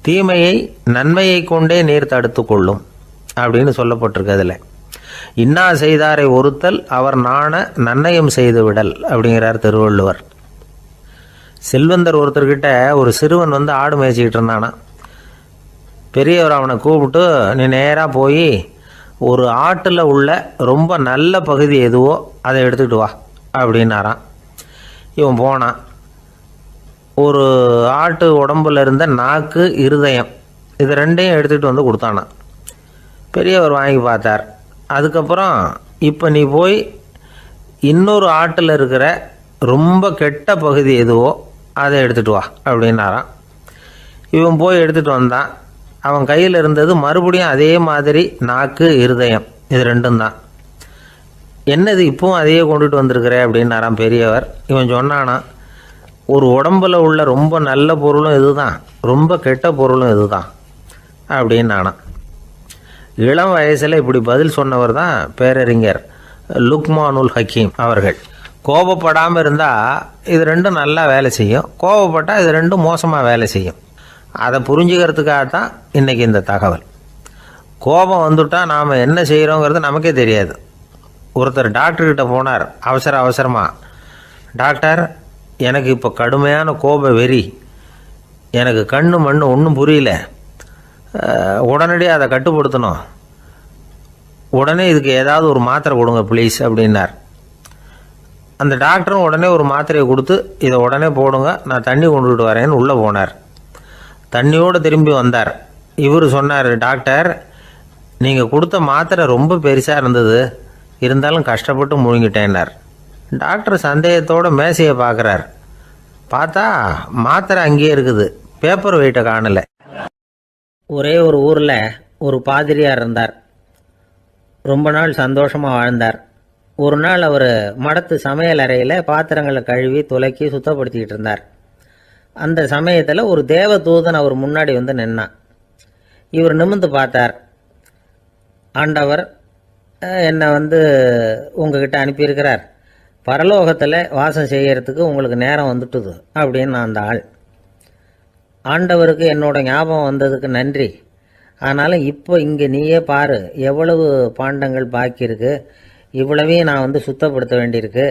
தீமையை நன்மையை கொண்டே நீர் தடுத்து கொள்ளும் அப்படின்னு சொல்லப்பட்டிருக்கு. அதில் இன்னா செய்தாரை ஒருத்தல் அவர் நாண நன்னயம் செய்து விடல் அப்படிங்கிறார் திருவள்ளுவர். செல்வந்தர் ஒருத்தர்கிட்ட ஒரு சிறுவன் ஆடு மேய்ச்சிக்கிட்டு இருந்தானா. பெரியவர் அவனை கூப்பிட்டு, நீ நேராக போய் ஒரு ஆட்டில் உள்ள ரொம்ப நல்ல பகுதி எதுவோ அதை எடுத்துக்கிட்டு வா அப்படின்னாரான். இவன் போனான். ஒரு ஆட்டு உடம்புல இருந்த நாக்கு, இருதயம், இது ரெண்டையும் எடுத்துகிட்டு கொடுத்தானான். பெரியவர் வாங்கி பார்த்தார். அதுக்கப்புறம் இப்போ நீ போய் இன்னொரு ஆட்டில் இருக்கிற ரொம்ப கெட்ட பகுதி எதுவோ அதை எடுத்துகிட்டு வா அப்படின்னாராம். இவன் போய் எடுத்துகிட்டு வந்தான். அவன் கையில் இருந்தது மறுபடியும் அதே மாதிரி நாக்கு, இருதயம், இது ரெண்டும் தான். என்னது இப்பவும் அதையே கொண்டுட்டு வந்திருக்கிற அப்படின்னாராம் பெரியவர். இவன் சொன்னானா, ஒரு உடம்பில் உள்ள ரொம்ப நல்ல பொருளும் இது தான், ரொம்ப கெட்ட பொருளும் இது தான் அப்படின்னானா. இளம் வயசில் இப்படி பதில் சொன்னவர் தான் பேரறிஞர் லுக்மானுல் ஹக்கீம் அவர்கள். கோபப்படாமல் இருந்தால் இது ரெண்டும் நல்லா வேலை செய்யும், கோபப்பட்டால் இது ரெண்டும் மோசமாக வேலை செய்யும். அதை புரிஞ்சுக்கிறதுக்காகத்தான் இன்றைக்கி இந்த தகவல். கோபம் வந்துட்டால் நாம் என்ன செய்கிறோங்கிறது நமக்கே தெரியாது. ஒருத்தர் டாக்டர்கிட்ட போனார் அவசரமாக. டாக்டர், எனக்கு இப்போ கடுமையான கோப வெறி, எனக்கு கண்ணு மண்ணு ஒன்றும் புரியல, உடனடியாக அதை கட்டுப்படுத்தணும், உடனே இதுக்கு ஏதாவது ஒரு மாத்திரை கொடுங்க ப்ளீஸ் அப்படின்னார். அந்த டாக்டரும் உடனே ஒரு மாத்திரையை கொடுத்து இதை உடனே போடுங்க, நான் தண்ணி கொண்டுகிட்டு வரேன்னு உள்ளே போனார். தண்ணியோடு திரும்பி வந்தார். இவர் சொன்னார், டாக்டர், நீங்கள் கொடுத்த மாத்திரை ரொம்ப பெருசாக இருந்தது, இருந்தாலும் கஷ்டப்பட்டு முழுங்கிட்டேன்னார். டாக்டர் சந்தேகத்தோடு மேசையை பார்க்குறார். பார்த்தா மாத்திரை அங்கேயே இருக்குது, பேப்பர் வெயிட்டை காணலை. ஒரே ஒரு ஊரில் ஒரு பாதிரியார் இருந்தார். ரொம்ப நாள் சந்தோஷமாக வாழ்ந்தார். ஒரு நாள் அவர் மடத்து சமையல் அறையில் பாத்திரங்களை கழுவி துலக்கி சுத்தப்படுத்திக்கிட்டு இருந்தார். அந்த சமயத்தில் ஒரு தேவதூதன் அவர் முன்னாடி வந்து நின்னான். இவர் நிமிர்ந்து பார்த்தார். ஆண்டவர் என்னை உங்ககிட்ட அனுப்பியிருக்கிறார், பரலோகத்தில் வாசம் செய்யறதுக்கு உங்களுக்கு நேரம் வந்துட்டுது அப்படின்னு அந்த ஆள். ஆண்டவருக்கு என்னோட ஞாபகம் வந்ததுக்கு நன்றி. ஆனாலும் இப்போ இங்கே நீயே பாரு, எவ்வளவு பாண்டங்கள் பாக்கி இருக்கு, இவ்வளவையும் நான் சுத்தப்படுத்த வேண்டியிருக்கு.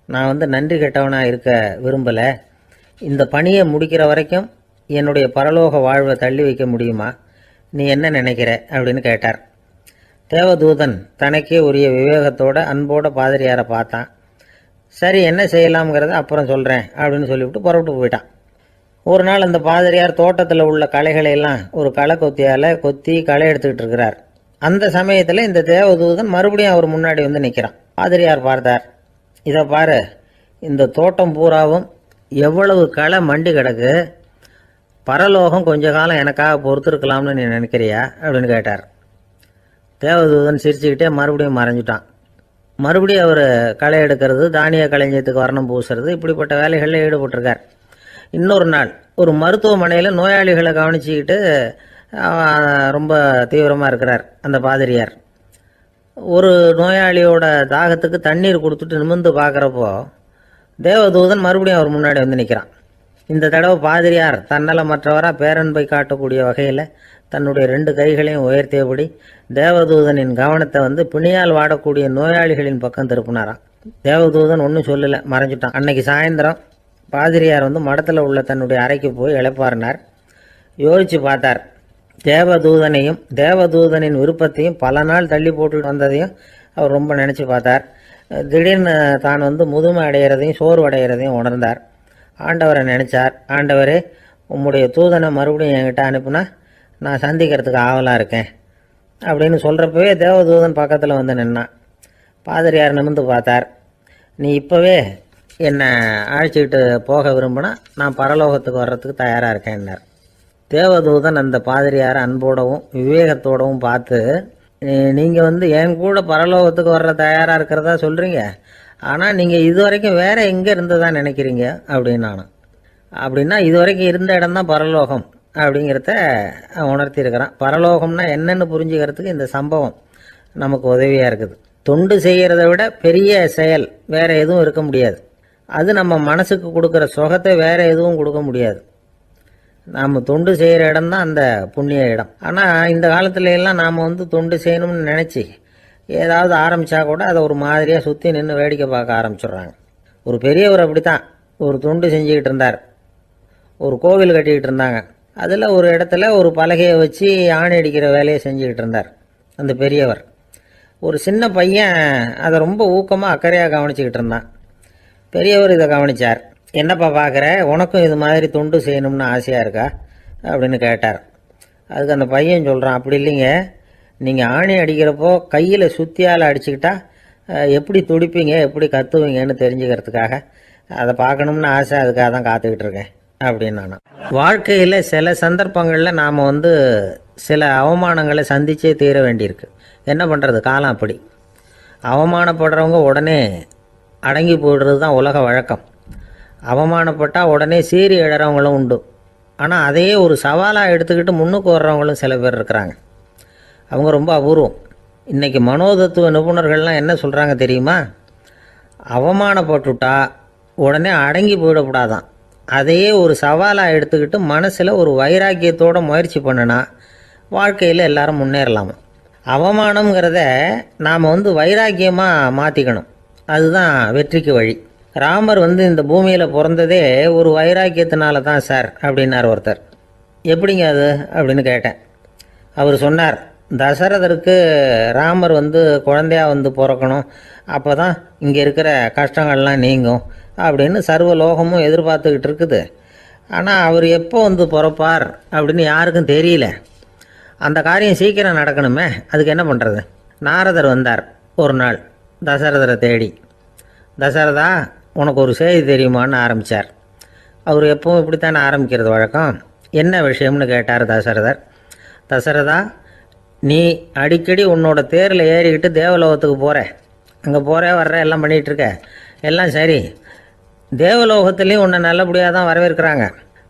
நான் நன்றி கெட்டவனாக இருக்க விரும்பலை. இந்த பணியை முடிக்கிற வரைக்கும் என்னுடைய பரலோக வாழ்வை தள்ளி வைக்க முடியுமா? நீ என்ன நினைக்கிற அப்படின்னு கேட்டார். தேவதூதன் தனக்கே உரிய விவேகத்தோட அன்போட பாதிரியாரை பார்த்தான். சரி, என்ன செய்யலாம்ங்கிறத அப்புறம் சொல்கிறேன் அப்படின்னு சொல்லிவிட்டு புறப்பட்டு போயிட்டான். ஒரு நாள் அந்த பாதிரியார் தோட்டத்தில் உள்ள களைகளை எல்லாம் ஒரு களை கொத்தியால் கொத்தி களை எடுத்துக்கிட்டு இருக்கிறார். அந்த சமயத்தில் இந்த தேவதூதன் மறுபடியும் அவர் முன்னாடி நிற்கிறான். பாதிரியார் பார்த்தார். இதை பாரு, இந்த தோட்டம் பூராவும் எவ்வளவு களை மண்டி கிடக்கு, பரலோகம் கொஞ்ச காலம் எனக்காக பொறுத்திருக்கலாம்னு நீ நினைக்கிறியா அப்படின்னு கேட்டார். தேவதூதன் சிரிச்சுக்கிட்டே மறுபடியும் மறைஞ்சிட்டான். மறுபடியும் அவர் களை எடுக்கிறது, தானிய களஞ்சியத்துக்கு வர்ணம் பூசுறது, இப்படிப்பட்ட வேலைகளில் ஈடுபட்டிருக்கார். இன்னொரு நாள் ஒரு மருத்துவமனையில் நோயாளிகளை கவனிச்சுக்கிட்டு ரொம்ப தீவிரமாக இருக்கிறார் அந்த பாதிரியார். ஒரு நோயாளியோட தாகத்துக்கு தண்ணீர் கொடுத்துட்டு நிமிர்ந்து பார்க்குறப்போ தேவதூதன் மறுபடியும் அவர் முன்னாடி நிற்கிறான். இந்த தடவை பாதிரியார் தன்னலமற்றவராக பேரன்பை காட்டக்கூடிய வகையில் தன்னுடைய 2 கைகளையும் உயர்த்தியபடி தேவதூதனின் கவனத்தை பிணியால் வாடக்கூடிய நோயாளிகளின் பக்கம் திருப்பினாராம். தேவதூதன் ஒன்றும் சொல்லலை, மறைஞ்சிட்டான். அன்னைக்கு சாயந்தரம் பாதிரியார் மடத்தில் உள்ள தன்னுடைய அறைக்கு போய் இளைப்பாறினார். யோசித்து பார்த்தார். தேவதூதனையும் தேவதூதனின் விருப்பத்தையும் பல நாள் தள்ளி போட்டு வந்ததையும் அவர் ரொம்ப நினச்சி பார்த்தார். திடீர்னு தான் முதுமை அடைகிறதையும் சோர்வு அடைகிறதையும் உணர்ந்தார். ஆண்டவரை நினச்சார். ஆண்டவரே, உம்முடைய தூதனை மறுபடியும் என்கிட்ட அனுப்புனா நான் சந்திக்கிறதுக்கு ஆவலாக இருக்கேன் அப்படின்னு சொல்கிறப்பவே தேவதூதன் பக்கத்தில் நின்னான். பாதிரியார் நிமிர்ந்து பார்த்தார். நீ இப்போவே என்னை அழைச்சிக்கிட்டு போக விரும்பினா நான் பரலோகத்துக்கு வர்றதுக்கு தயாராக இருக்கேன்னார். தேவதூதன் அந்த பாதிரியாரை அன்போடவும் விவேகத்தோடவும் பார்த்து, நீங்கள் என் கூட பரலோகத்துக்கு வர்ற தயாராக இருக்கிறதா சொல்கிறீங்க, ஆனால் நீங்கள் இது வரைக்கும் வேறு எங்கே இருந்ததா நினைக்கிறீங்க அப்படின்னானு. அப்படின்னா இது வரைக்கும் இருந்த இடம்தான் பரலோகம் அப்படிங்கிறத உணர்த்தியிருக்கிறான். பரலோகம்னா என்னென்னு புரிஞ்சுக்கிறதுக்கு இந்த சம்பவம் நமக்கு உதவியாக இருக்குது. தொண்டு செய்கிறத விட பெரிய செயல் வேறு எதுவும் இருக்க முடியாது. அது நம்ம மனசுக்கு கொடுக்குற சுகத்தை வேறு எதுவும் கொடுக்க முடியாது. நாம் தொண்டு செய்கிற இடம் தான் அந்த புண்ணிய இடம். ஆனால் இந்த காலத்துல எல்லாம் நாம் தொண்டு செய்யணும்னு நினச்சி ஏதாவது ஆரம்பித்தா கூட அதை ஒரு மாதிரியாக சுற்றி நின்று வேடிக்கை பார்க்க ஆரம்பிச்சிடுறாங்க. ஒரு பெரியவர் அப்படி தான் ஒரு தொண்டு செஞ்சுக்கிட்டு இருந்தார். ஒரு கோவில் கட்டிக்கிட்டு இருந்தாங்க. அதில் ஒரு இடத்துல ஒரு பலகையை வச்சு ஆணி அடிக்கிற வேலையை செஞ்சுக்கிட்டு இருந்தார் அந்த பெரியவர். ஒரு சின்ன பையன் அதை ரொம்ப ஊக்கமாக அக்கறையாக கவனிச்சிக்கிட்டு இருந்தான். பெரியவர் இதை கவனித்தார். என்னப்பா பார்க்குற, உனக்கும் இது மாதிரி தொண்டு செய்யணும்னு ஆசையாக இருக்கா அப்படின்னு கேட்டார். அதுக்கு அந்த பையன் சொல்கிறான், அப்படி இல்லைங்க, நீங்கள் ஆணி அடிக்கிறப்போ கையில் சுத்தியால் அடிச்சுக்கிட்டா எப்படி துடிப்பீங்க, எப்படி கத்துவீங்கன்னு தெரிஞ்சுக்கிறதுக்காக அதை பார்க்கணும்னு ஆசை, அதுக்காக தான் காத்துக்கிட்டு இருக்கேன் அப்படின்னு நான். வாழ்க்கையில் சில சந்தர்ப்பங்களில் நாம் சில அவமானங்களை சந்திச்சே தீர வேண்டியிருக்கு. என்ன பண்ணுறது, காலம் அப்படி. அவமானப்படுறவங்க உடனே அடங்கி போய்டுறது தான் உலக வழக்கம். அவமானப்பட்டால் உடனே சீறி இழறவங்களும் உண்டு. ஆனால் அதையே ஒரு சவாலாக எடுத்துக்கிட்டு முன்னுக்கு வர்றவங்களும் சில பேர் இருக்கிறாங்க. அவங்க ரொம்ப அபூர்வம். இன்றைக்கி மனோதத்துவ நிபுணர்கள்லாம் என்ன சொல்கிறாங்க தெரியுமா? அவமானப்பட்டுட்டா உடனே அடங்கி போயிடக்கூடாதான். அதையே ஒரு சவாலாக எடுத்துக்கிட்டு மனசில் ஒரு வைராக்கியத்தோடு முயற்சி பண்ணினா வாழ்க்கையில் எல்லாரும் முன்னேறலாமா. அவமானங்கிறத நாம் வைராக்கியமாக மாற்றிக்கணும். அதுதான் வெற்றிக்கு வழி. ராமர் இந்த பூமியில் பிறந்ததே ஒரு வைராக்கியத்தினால தான் சார் அப்படின்னார் ஒருத்தர். எப்படிங்க அது அப்படின்னு கேட்டேன். அவர் சொன்னார், தசரதருக்கு ராமர் குழந்தையாக பிறக்கணும், அப்போ தான் இங்கே இருக்கிற கஷ்டங்கள்லாம் நீங்கும் அப்படின்னு சர்வ லோகமும் எதிர்பார்த்துக்கிட்டு இருக்குது. ஆனால் அவர் எப்போ பிறப்பார் அப்படின்னு யாருக்கும் தெரியல. அந்த காரியம் சீக்கிரம் நடக்கணுமே, அதுக்கு என்ன பண்ணுறது? நாரதர் வந்தார் ஒரு நாள் தசரதரை தேடி. தசரதா, உனக்கு ஒரு செய்தி தெரியுமான்னு ஆரம்பித்தார். அவர் எப்பவும் இப்படித்தானே ஆரம்பிக்கிறது வழக்கம். என்ன விஷயம்னு கேட்டார் தசரதர். தசரதா, நீ அடிக்கடி உன்னோட தேரில் ஏறிக்கிட்டு தேவலோகத்துக்கு போகிற, அங்கே போகிற வர்ற எல்லாம் பண்ணிகிட்ருக்க, எல்லாம் சரி. தேவலோகத்துலேயும் உன்னை நல்லபடியாக தான் வரவேற்கிறாங்க.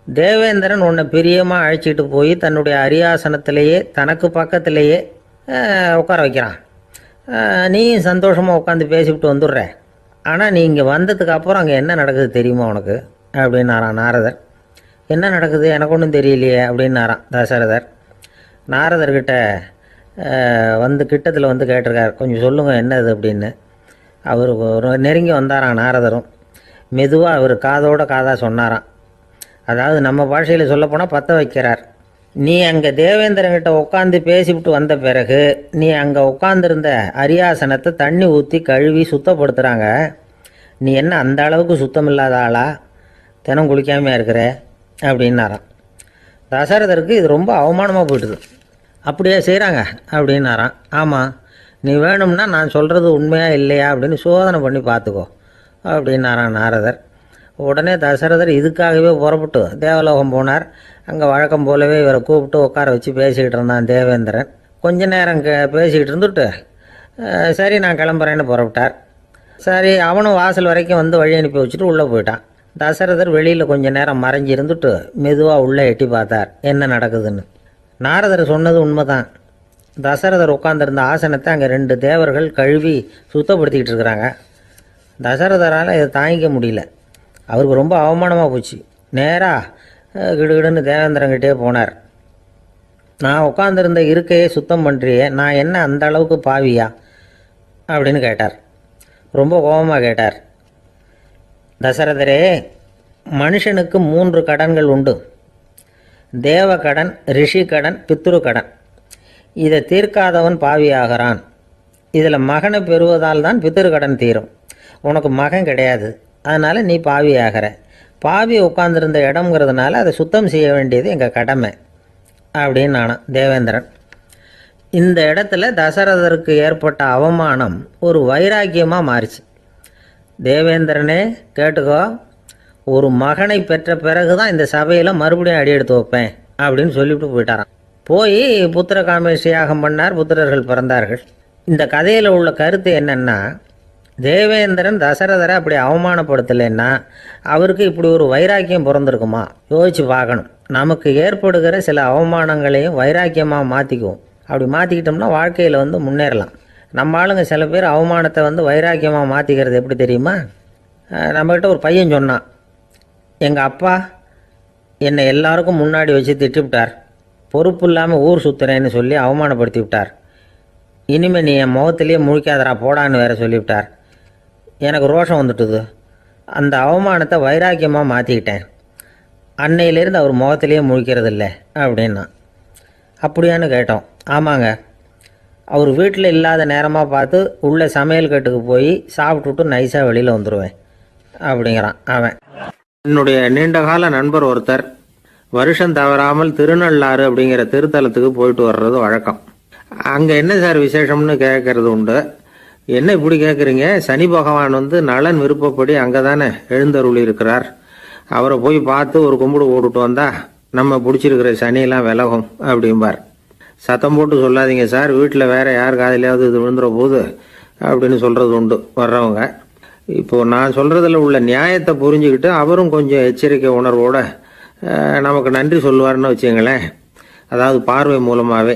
தேவேந்திரன் உன்னை பிரியமாக அழைச்சிட்டு போய் தன்னுடைய அரியாசனத்திலேயே தனக்கு பக்கத்திலேயே உட்கார வைக்கிறான். நீயும் சந்தோஷமாக உட்காந்து பேசிவிட்டு வந்துடுற. ஆனால் நீ இங்கே வந்ததுக்கு அப்புறம் அங்கே என்ன நடக்குது தெரியுமா உனக்கு அப்படின்னாரான் நாரதர். என்ன நடக்குது எனக்கு ஒன்றும் தெரியலையே அப்படின்னாரான் தசரதர். நாரதர்கிட்ட கிட்டத்தில் கேட்டிருக்கார், கொஞ்சம் சொல்லுங்கள் என்னது அப்படின்னு. அவர் நெருங்கி வந்தாரான் நாரதரும். மெதுவாக அவர் காதோட காதாக சொன்னாராம். அதாவது நம்ம பாஷையில் சொல்லப்போனால் பற்ற வைக்கிறார். நீ அங்கே தேவேந்திரங்கிட்ட உட்காந்து பேசிவிட்டு வந்த பிறகு நீ அங்கே உட்காந்துருந்த அரியாசனத்தை தண்ணி ஊற்றி கழுவி சுத்தப்படுத்துகிறாங்க. நீ என்ன அந்த அளவுக்கு சுத்தம் இல்லாத ஆளா, தினம் குளிக்காமையாக இருக்கிற அப்படின்னாராம். தசரதருக்கு இது ரொம்ப அவமானமாக போயிட்டுது. அப்படியே செய்கிறாங்க அப்படின்னாராம். ஆமாம், நீ வேணும்னா நான் சொல்கிறது உண்மையா இல்லையா அப்படின்னு சோதனை பண்ணி பார்த்துக்கோ அப்படின்னாரான் நாரதர். உடனே தசரதர் இதுக்காகவே புறப்பட்டு தேவலோகம் போனார். அங்கே வழக்கம் போலவே இவரை கூப்பிட்டு உட்கார வச்சு பேசிக்கிட்டு இருந்தான் தேவேந்திரன். கொஞ்ச நேரம் பேசிக்கிட்டு இருந்துட்டு சரி நான் கிளம்புறேன்னு புறப்பட்டார். சரி, அவனும் வாசல் வரைக்கும் வழி அனுப்பி வச்சுட்டு உள்ளே போயிட்டான். தசரதர் வெளியில் கொஞ்ச நேரம் மறைஞ்சி இருந்துட்டு மெதுவாக உள்ளே எட்டி பார்த்தார் என்ன நடக்குதுன்னு. நாரதர் சொன்னது உண்மைதான். தசரதர் உட்காந்துருந்த ஆசனத்தை அங்கே 2 தேவர்கள் கழுவி சுத்தப்படுத்திக்கிட்டு இருக்கிறாங்க. தசரதரால் இதை தாங்கிக்க முடியல. அவருக்கு ரொம்ப அவமானமாக போச்சு. நேராக கிடுகிடுன்னு தேவேந்திரங்கிட்டே போனார். நான் உட்காந்துருந்த இருக்கையே சுத்தம் பண்ணுறியே, நான் என்ன அந்த அளவுக்கு பாவியா அப்படின்னு கேட்டார். ரொம்ப கோபமாக கேட்டார். தசரதரே, மனுஷனுக்கு 3 கடன்கள் உண்டு. தேவ கடன், ரிஷி கடன், பித்ரு கடன். இதை தீர்க்காதவன் பாவியாகிறான். இதில் மகனை பெறுவதால் தான் பித்ரு கடன் தீரும். உனக்கு மகன் கிடையாது, அதனால் நீ பாவி ஆகிற. பாவி உட்காந்துருந்த இடம்ங்கிறதுனால அதை சுத்தம் செய்ய வேண்டியது எங்கள் கடமை அப்படின்னு நானான் தேவேந்திரன். இந்த இடத்துல தசரதருக்கு ஏற்பட்ட அவமானம் ஒரு வைராக்கியமாக மாறிச்சு. தேவேந்திரனே கேட்டுக்கோ, ஒரு மகனை பெற்ற பிறகு தான் இந்த சபையில் மறுபடியும் அடி எடுத்து வைப்பேன் அப்படின்னு சொல்லிவிட்டு போயிட்டாரான். போய் புத்திர காமேஷ் யாகம் பண்ணார். புத்திரர்கள் பிறந்தார்கள். இந்த கதையில் உள்ள கருத்து என்னென்னா, தேவேந்திரன் தசரதரை அப்படி அவமானப்படுத்தலைன்னா அவருக்கு இப்படி ஒரு வைராக்கியம் பிறந்திருக்குமா யோசிச்சு பார்க்கணும். நமக்கு ஏற்படுகிற சில அவமானங்களையும் வைராக்கியமாக மாற்றிக்குவோம். அப்படி மாற்றிக்கிட்டோம்னா வாழ்க்கையில் முன்னேறலாம். நம்ம ஆளுங்க சில பேர் அவமானத்தை வைராக்கியமாக மாற்றிக்கிறது எப்படி தெரியுமா? நம்மக்கிட்ட ஒரு பையன் சொன்னான், எங்கள் அப்பா என்னை எல்லாருக்கும் முன்னாடி வச்சு திட்டிவிட்டார், பொறுப்பு இல்லாமல் ஊர் சுற்றுறேன்னு சொல்லி அவமானப்படுத்தி விட்டார். இனிமேல் நீ என் முகத்திலேயே முழிக்காதரா போடான்னு வேற சொல்லிவிட்டார். எனக்கு ரோஷம் வந்துட்டுது. அந்த அவமானத்தை வைராக்கியமாக மாற்றிக்கிட்டேன். அன்னையிலேருந்து அவர் முகத்திலேயே முழிக்கிறது இல்லை அப்படின்னா. அப்படியான்னு கேட்டோம். ஆமாங்க, அவர் வீட்டில் இல்லாத நேரமாக பார்த்து உள்ளே சமையல் கட்டுக்கு போய் சாப்பிட்டுட்டு நைஸாக வெளியில் வந்துடுவேன் அப்படிங்கிறான் அவன். என்னுடைய நீண்டகால நண்பர் ஒருத்தர் வருஷம் தவறாமல் திருநள்ளாறு அப்படிங்கிற திருத்தலத்துக்கு போயிட்டு வர்றது வழக்கம். அங்கே என்ன சார் விசேஷம்னு கேட்கறது உண்டு. என்ன இப்படி கேட்குறீங்க? சனி பகவான் வந்து நலன் விருப்பப்படி அங்கே தானே எழுந்தருளி இருக்கிறார். அவரை போய் பார்த்து ஒரு கும்பிடு போட்டுட்டு வந்தா நம்ம பிடிச்சிருக்கிற சனியெல்லாம் விலகும் அப்படிம்பார். சத்தம் போட்டு சொல்லாதீங்க சார், வீட்டில் வேற யார் காதிலையாவது இது விழுந்துற போது அப்படின்னு சொல்கிறது உண்டு வர்றவங்க. இப்போது நான் சொல்கிறதுல உள்ள நியாயத்தை புரிஞ்சுக்கிட்டு அவரும் கொஞ்சம் எச்சரிக்கை உணர்வோடு நமக்கு நன்றி சொல்லுவார்னு வச்சுங்களேன். அதாவது பார்வை மூலமாகவே.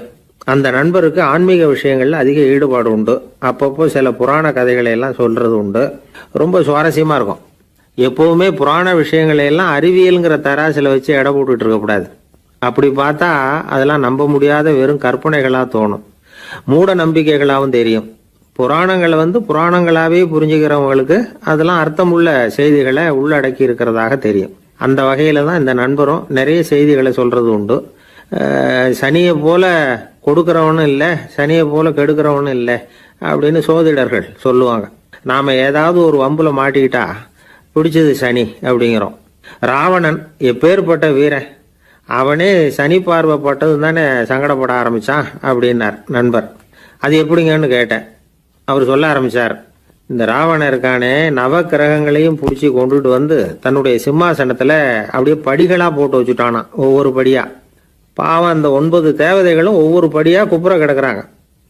அந்த நண்பருக்கு ஆன்மீக விஷயங்களில் அதிக ஈடுபாடு உண்டு. அப்பப்போ சில புராண கதைகளை எல்லாம் சொல்கிறது உண்டு. ரொம்ப சுவாரஸ்யமாக இருக்கும். எப்போவுமே புராண விஷயங்களை எல்லாம் அறிவியலுங்கிற தராசில் வச்சு எடை போட்டுட்டு இருக்கக்கூடாது. அப்படி பார்த்தா அதெல்லாம் நம்ப முடியாத வெறும் கற்பனைகளாக தோணும், மூட நம்பிக்கைகளாகவும் தெரியும். புராணங்களை வந்து புராணங்களாகவே புரிஞ்சுக்கிறவங்களுக்கு அதெல்லாம் அர்த்தமுள்ள செய்திகளை உள்ளடக்கி இருக்கிறதாக தெரியும். அந்த வகையில் தான் இந்த நண்பரும் நிறைய செய்திகளை சொல்கிறது உண்டு. சனியை போல கொடுக்குறவனும் இல்லை, சனியை போல கெடுக்கிறவனும் இல்லை அப்படின்னு சோதிடர்கள் சொல்லுவாங்க. நாம் ஏதாவது ஒரு வம்பில் மாட்டிக்கிட்டா பிடிச்சது சனி அப்படிங்கிறோம். ராவணன் எப்பேற்பட்ட வீரன், அவனே சனி பார்வைப்பட்டது தானே சங்கடப்பட ஆரம்பித்தான் அப்படின்னார் நண்பர். அது எப்படிங்கன்னு கேட்டேன். அவர் சொல்ல ஆரம்பித்தார், இந்த ராவணன் இருக்கானே நவ கிரகங்களையும் பிடிச்சி கொண்டுட்டு வந்து தன்னுடைய சிம்மாசனத்தில் அப்படியே படிகளாக போட்டு வச்சுட்டானான், ஒவ்வொரு படியாக. பாவம் அந்த 9 தேவதைகளும் ஒவ்வொரு படியாக குப்புற கிடக்குறாங்க.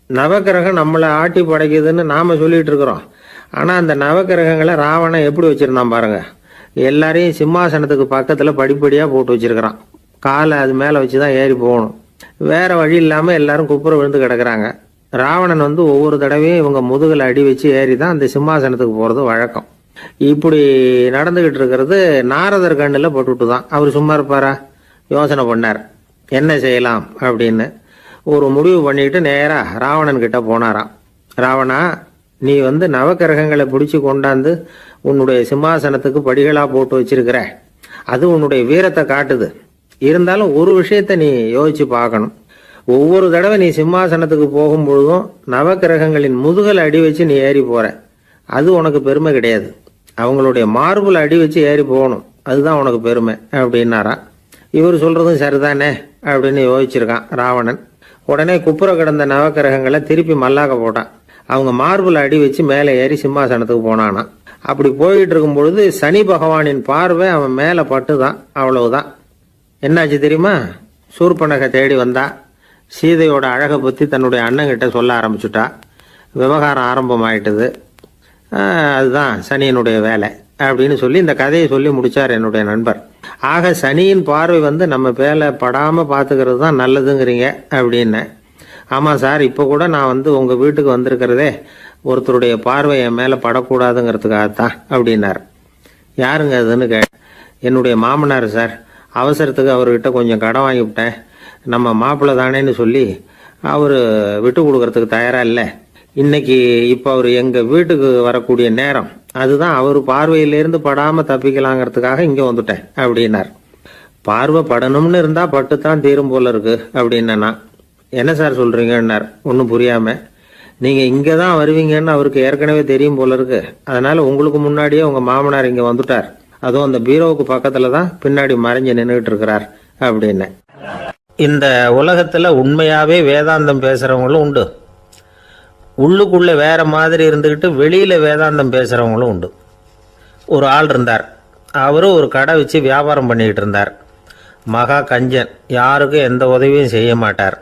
நவக்கிரகம் நம்மளை ஆட்டி படைக்குதுன்னு நாம் சொல்லிகிட்டு இருக்கிறோம். ஆனால் அந்த நவக்கிரகங்களை ராவணன் எப்படி வச்சுருந்தான் பாருங்க. எல்லாரையும் சிம்மாசனத்துக்கு பக்கத்தில் படிப்படியாக போட்டு வச்சுருக்கிறான். காலை அது மேலே வச்சு தான் ஏறி போகணும். வேறு வழி இல்லாமல் எல்லாரும் குப்புற விழுந்து கிடக்குறாங்க. ராவணன் வந்து ஒவ்வொரு தடவையும் இவங்க முதுகில் அடி வச்சு ஏறி தான் அந்த சிம்மாசனத்துக்கு போகிறது வழக்கம். இப்படி நடந்துக்கிட்டு இருக்கிறது நாரதர் கண்ணில் போட்டுவிட்டு தான். அவர் சும்மா இருப்பாரா? யோசனை பண்ணார் என்ன செய்யலாம் அப்படின்னு. ஒரு முடிவு பண்ணிட்டு நேராக ராவணன் கிட்ட போனாராம். ராவணா, நீ வந்து நவக்கிரகங்களை பிடிச்சி கொண்டாந்து உன்னுடைய சிம்மாசனத்துக்கு படிகளாக போட்டு வச்சிருக்கிற, அது உன்னுடைய வீரத்தை காட்டுது. இருந்தாலும் ஒரு விஷயத்தை நீ யோசிச்சு பார்க்கணும். ஒவ்வொரு தடவை நீ சிம்மாசனத்துக்கு போகும்பொழுதும் நவக்கிரகங்களின் முதுகல் அடி வச்சு நீ ஏறி போற, அது உனக்கு பெருமை கிடையாது. அவங்களுடைய மார்புல அடி வச்சு ஏறி போகணும், அதுதான் உனக்கு பெருமை அப்படின்னாரா. இவர் சொல்றதும் சரிதானே அப்படின்னு யோசிச்சிருக்கான் ராவணன். உடனே குப்புற கிடந்த நவக்கிரகங்களை திருப்பி மல்லாக்க போட்டான். அவங்க மார்புல அடி வச்சு மேலே ஏறி சிம்மாசனத்துக்கு போனானா. அப்படி போயிட்டு இருக்கும் பொழுது சனி பகவானின் பார்வை அவன் மேலே பட்டுதான். அவ்வளவுதான். என்னாச்சு தெரியுமா? சூர்பனகை தேடி வந்தா. சீதையோட அழகை பற்றி தன்னுடைய அண்ணங்கிட்ட சொல்ல ஆரம்பிச்சுட்டா. விவகாரம் ஆரம்பமாயிட்டது. அதுதான் சனியினுடைய வேலை அப்படின்னு சொல்லி இந்த கதையை சொல்லி முடித்தார் என்னுடைய நண்பர். ஆக சனியின் பார்வை வந்து நம்ம பேலை படாமல் பார்த்துக்கிறது தான் நல்லதுங்கிறீங்க அப்படின்னு. ஆமாம் சார், இப்போ கூட நான் வந்து உங்கள் வீட்டுக்கு வந்திருக்கிறதே ஒருத்தருடைய பார்வை என் மேலே படக்கூடாதுங்கிறதுக்காகத்தான் அப்படின்னார். யாருங்க அதுன்னு என்னுடைய மாமனார் சார். அவசரத்துக்கு அவர்கிட்ட கொஞ்சம் கடன் வாங்கிவிட்டேன். நம்ம மாப்பிள்ளை தானேன்னு சொல்லி அவர் விட்டு கொடுக்கறதுக்கு தயாராக இல்லை. இன்னைக்கு இப்போ அவர் எங்கள் வீட்டுக்கு வரக்கூடிய நேரம், அதுதான் அவர் பார்வையிலேருந்து படாமல் தப்பிக்கலாங்கிறதுக்காக இங்கே வந்துட்டேன் அப்படின்னார். பார்வை படணும்னு இருந்தால் பட்டுத்தான் தீரும் போல இருக்கு அப்படின்னா. என்ன சார் சொல்கிறீங்கன்னார் ஒன்றும் புரியாமல். நீங்கள் இங்கே தான் வருவீங்கன்னு அவருக்கு ஏற்கனவே தெரியும் போல இருக்கு. அதனால் உங்களுக்கு முன்னாடியே உங்கள் மாமனார் இங்கே வந்துட்டார். அதுவும் அந்த பீரோவுக்கு பக்கத்தில் தான் பின்னாடி மறைஞ்சு நின்றுட்டு இருக்கிறார் அப்படின்னு. இந்த உலகத்தில் உண்மையாகவே வேதாந்தம் பேசுகிறவங்களும் உண்டு. உள்ளுக்குள்ளே வேற மாதிரி இருந்துக்கிட்டு வெளியில் வேதாந்தம் பேசுகிறவங்களும் உண்டு. ஒரு ஆள் இருந்தார். அவரும் ஒரு கடை வச்சு வியாபாரம் பண்ணிக்கிட்டு இருந்தார். மகா கஞ்சன், யாருக்கும் எந்த உதவியும் செய்ய மாட்டார்.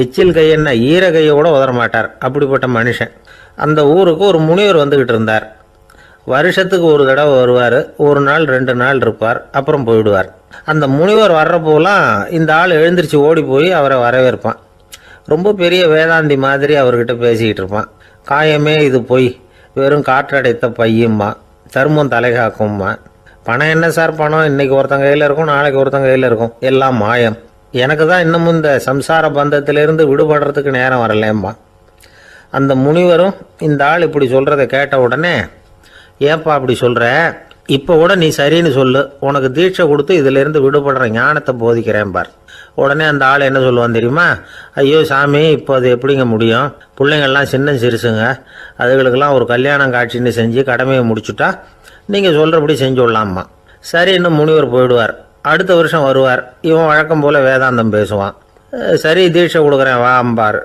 எச்சில் கையென்ன ஈர கையை கூட உதற மாட்டார். அப்படிப்பட்ட மனுஷன். அந்த ஊருக்கு ஒரு முனிவர் வந்துக்கிட்டு இருந்தார். வருஷத்துக்கு ஒரு தடவை வருவார். ஒரு நாள் 2 நாள் இருப்பார், அப்புறம் போயிடுவார். அந்த முனிவர் வர்றப்போலாம் இந்த ஆள் எழுந்திரிச்சு ஓடி போய் அவரை வரவேற்பான். ரொம்ப பெரிய வேதாந்தி மாதிரி அவர்கிட்ட பேசிக்கிட்டு இருப்பான். காயமே இது பொய், வெறும் காற்றடைத்த பையும்மா, தர்மம் தலைகாக்கும்மா. பணம் என்ன சார் பணம், இன்னைக்கு ஒருத்தன் கையில் இருக்கும், நாளைக்கு ஒருத்தன் கையில் இருக்கும், எல்லாம் மாயம். எனக்கு தான் இன்னமும் இந்த சம்சார பந்தத்திலிருந்து விடுபடுறதுக்கு நேரம் வரலேம்மா. அந்த முனிவரும் இந்த ஆள் இப்படி சொல்கிறத கேட்ட உடனே, ஏப்பா அப்படி சொல்கிற, இப்போ கூட நீ சரின்னு சொல்லு, உனக்கு தீட்சை கொடுத்து இதிலேருந்து விடுபடுற ஞானத்தை போதிக்கிறேன் பார். உடனே அந்த ஆள் என்ன சொல்லுவான் தெரியுமா? ஐயோ சாமி, இப்போ அது எப்படிங்க முடியும்? பிள்ளைங்கள்லாம் சின்ன சிறுசுங்க, அதுகளுக்கெல்லாம் ஒரு கல்யாணம் காட்சின்னு செஞ்சு கடமையை முடிச்சுட்டா நீங்கள் சொல்கிறபடி செஞ்சு விடலாமா. சரி, இன்னும் முனிவர் போயிடுவார். அடுத்த வருஷம் வருவார். இவன் வழக்கம் போல் வேதாந்தம் பேசுவான். சரி தீட்சை கொடுக்குறேன் வா அம்பார்.